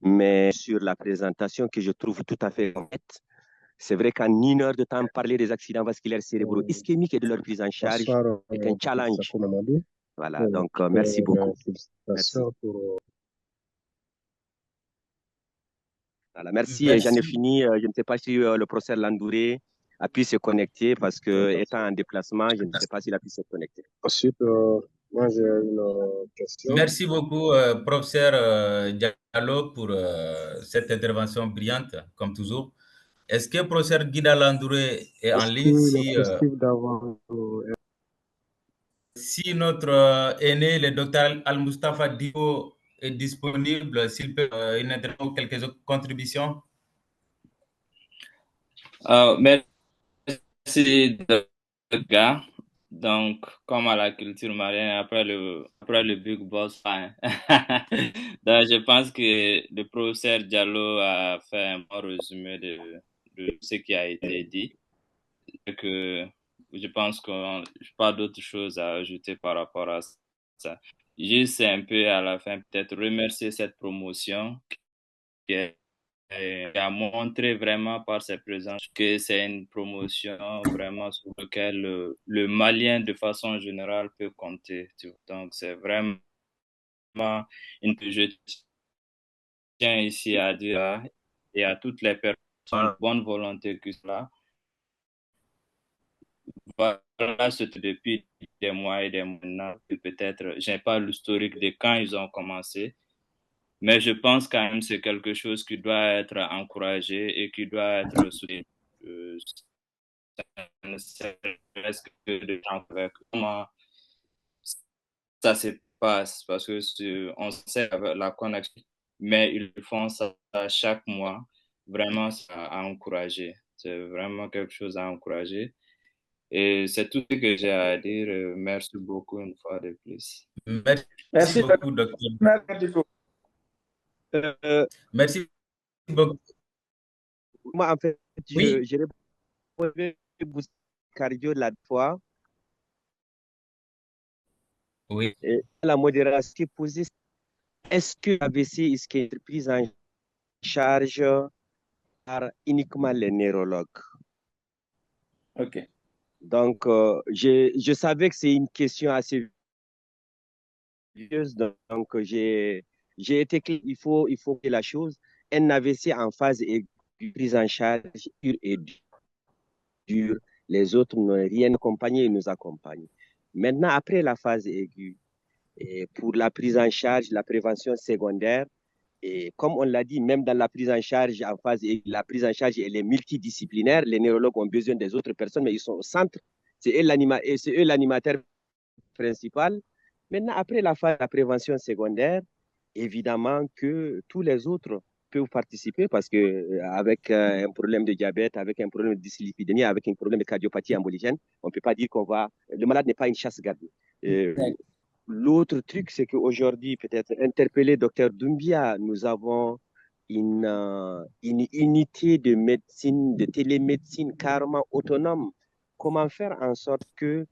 mais sur la présentation que je trouve tout à fait honnête. C'est vrai qu'en 1 heure de temps, parler des accidents vasculaires cérébraux ischémiques et de leur prise en charge est un challenge. Voilà, donc merci beaucoup. Merci. Voilà, merci. J'en ai fini. Je ne sais pas si le professeur Landouré a pu se connecter parce que, étant en déplacement, je ne sais pas s'il a pu se connecter. Ensuite, moi, j'ai une question. Merci beaucoup, professeur Diallo, pour cette intervention brillante, comme toujours. Est-ce que professeur Guida Landouré est en ligne? Si, si notre aîné, le docteur Al-Mustafa Dibo, est disponible, s'il peut une intervention ou quelques autres contributions. Merci, gars. Donc, comme à la culture marine, après le Big Boss, hein. Donc, je pense que le professeur Diallo a fait un bon résumé de ce qui a été dit. Que je pense que je n'ai pas d'autres choses à ajouter par rapport à ça. Juste un peu à la fin, peut-être remercier cette promotion qui a montré vraiment par sa présence que c'est une promotion vraiment sur laquelle le Malien de façon générale peut compter. Donc c'est vraiment une que je tiens ici à dire et à toutes les personnes de bonne volonté que cela. Voilà, c'est depuis des mois et des mois maintenant que peut-être, je n'ai pas l'historique de quand ils ont commencé, mais je pense quand même que c'est quelque chose qui doit être encouragé et qui doit être soutenu. Ne serait-ce que de gens avec comment ça se passe, parce que on sait la connexion, mais ils font ça chaque mois. Vraiment, ça à encourager. C'est vraiment quelque chose à encourager. Et c'est tout ce que j'ai à dire. Merci beaucoup une fois de plus. Merci beaucoup, docteur. Merci beaucoup. Merci beaucoup. Moi, en fait, Oui. j'ai répondu cardio la fois. Oui. Et la modération posée, est-ce que l'AVC est prise en charge par uniquement les neurologues? Ok. Donc, je savais que c'est une question assez vieuse, donc j'ai été clair. Il faut que la chose, un AVC en phase aiguë, prise en charge pure et dure. Les autres n'ont rien accompagné et nous accompagnent. Maintenant, après la phase aiguë, et pour la prise en charge, la prévention secondaire, et comme on l'a dit, même dans la prise en charge en phase aiguë, la prise en charge elle est multidisciplinaire. Les neurologues ont besoin des autres personnes, mais ils sont au centre. C'est eux l'animateur principal. Maintenant, après la phase de la prévention secondaire, évidemment que tous les autres peuvent participer parce que avec un problème de diabète, avec un problème de dyslipidémie, avec un problème de cardiopathie emboligène, on ne peut pas dire le malade n'est pas une chasse gardée. L'autre truc, c'est qu'aujourd'hui, peut-être interpellé Dr Doumbia, nous avons une unité de médecine, de télémédecine carrément autonome. Comment faire en sorte que,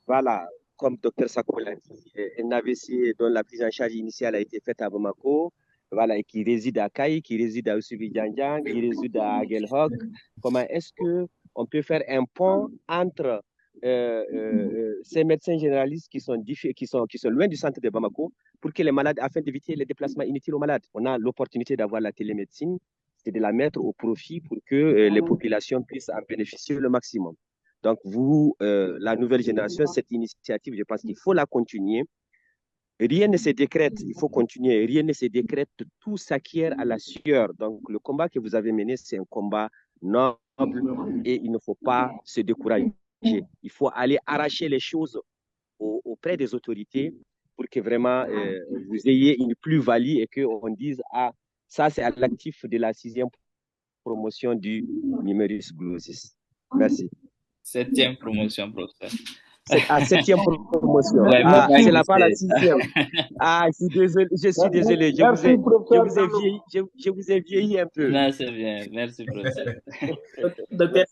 voilà, comme Dr Sako l'a dit, un AVC dont la prise en charge initiale a été faite à Bamako, voilà, et qui réside à Kaï, qui réside à Oussoubi-Djandjang, qui réside à Aguelhok. Comment est-ce qu'on peut faire un pont entre ces médecins généralistes qui sont loin du centre de Bamako pour que les malades, afin d'éviter les déplacements inutiles aux malades? On a l'opportunité d'avoir la télémédecine, c'est de la mettre au profit pour que les populations puissent en bénéficier le maximum. Donc, vous, la nouvelle génération, cette initiative, je pense qu'il faut la continuer. Rien ne se décrète, il faut continuer. Rien ne se décrète, tout s'acquiert à la sueur. Donc, le combat que vous avez mené, c'est un combat noble et il ne faut pas se décourager. Il faut aller arracher les choses auprès des autorités pour que vraiment vous ayez une plus-value et qu'on dise, ah, ça c'est à l'actif de la 6e promotion du numerus clausus. Merci. 7e promotion, professeur. C'est à 7e promotion. Ouais, ah, c'est là pas la 6e. Ah, je suis désolé. Je vous ai vieilli un peu. Non, c'est bien. Merci, professeur. Docteur,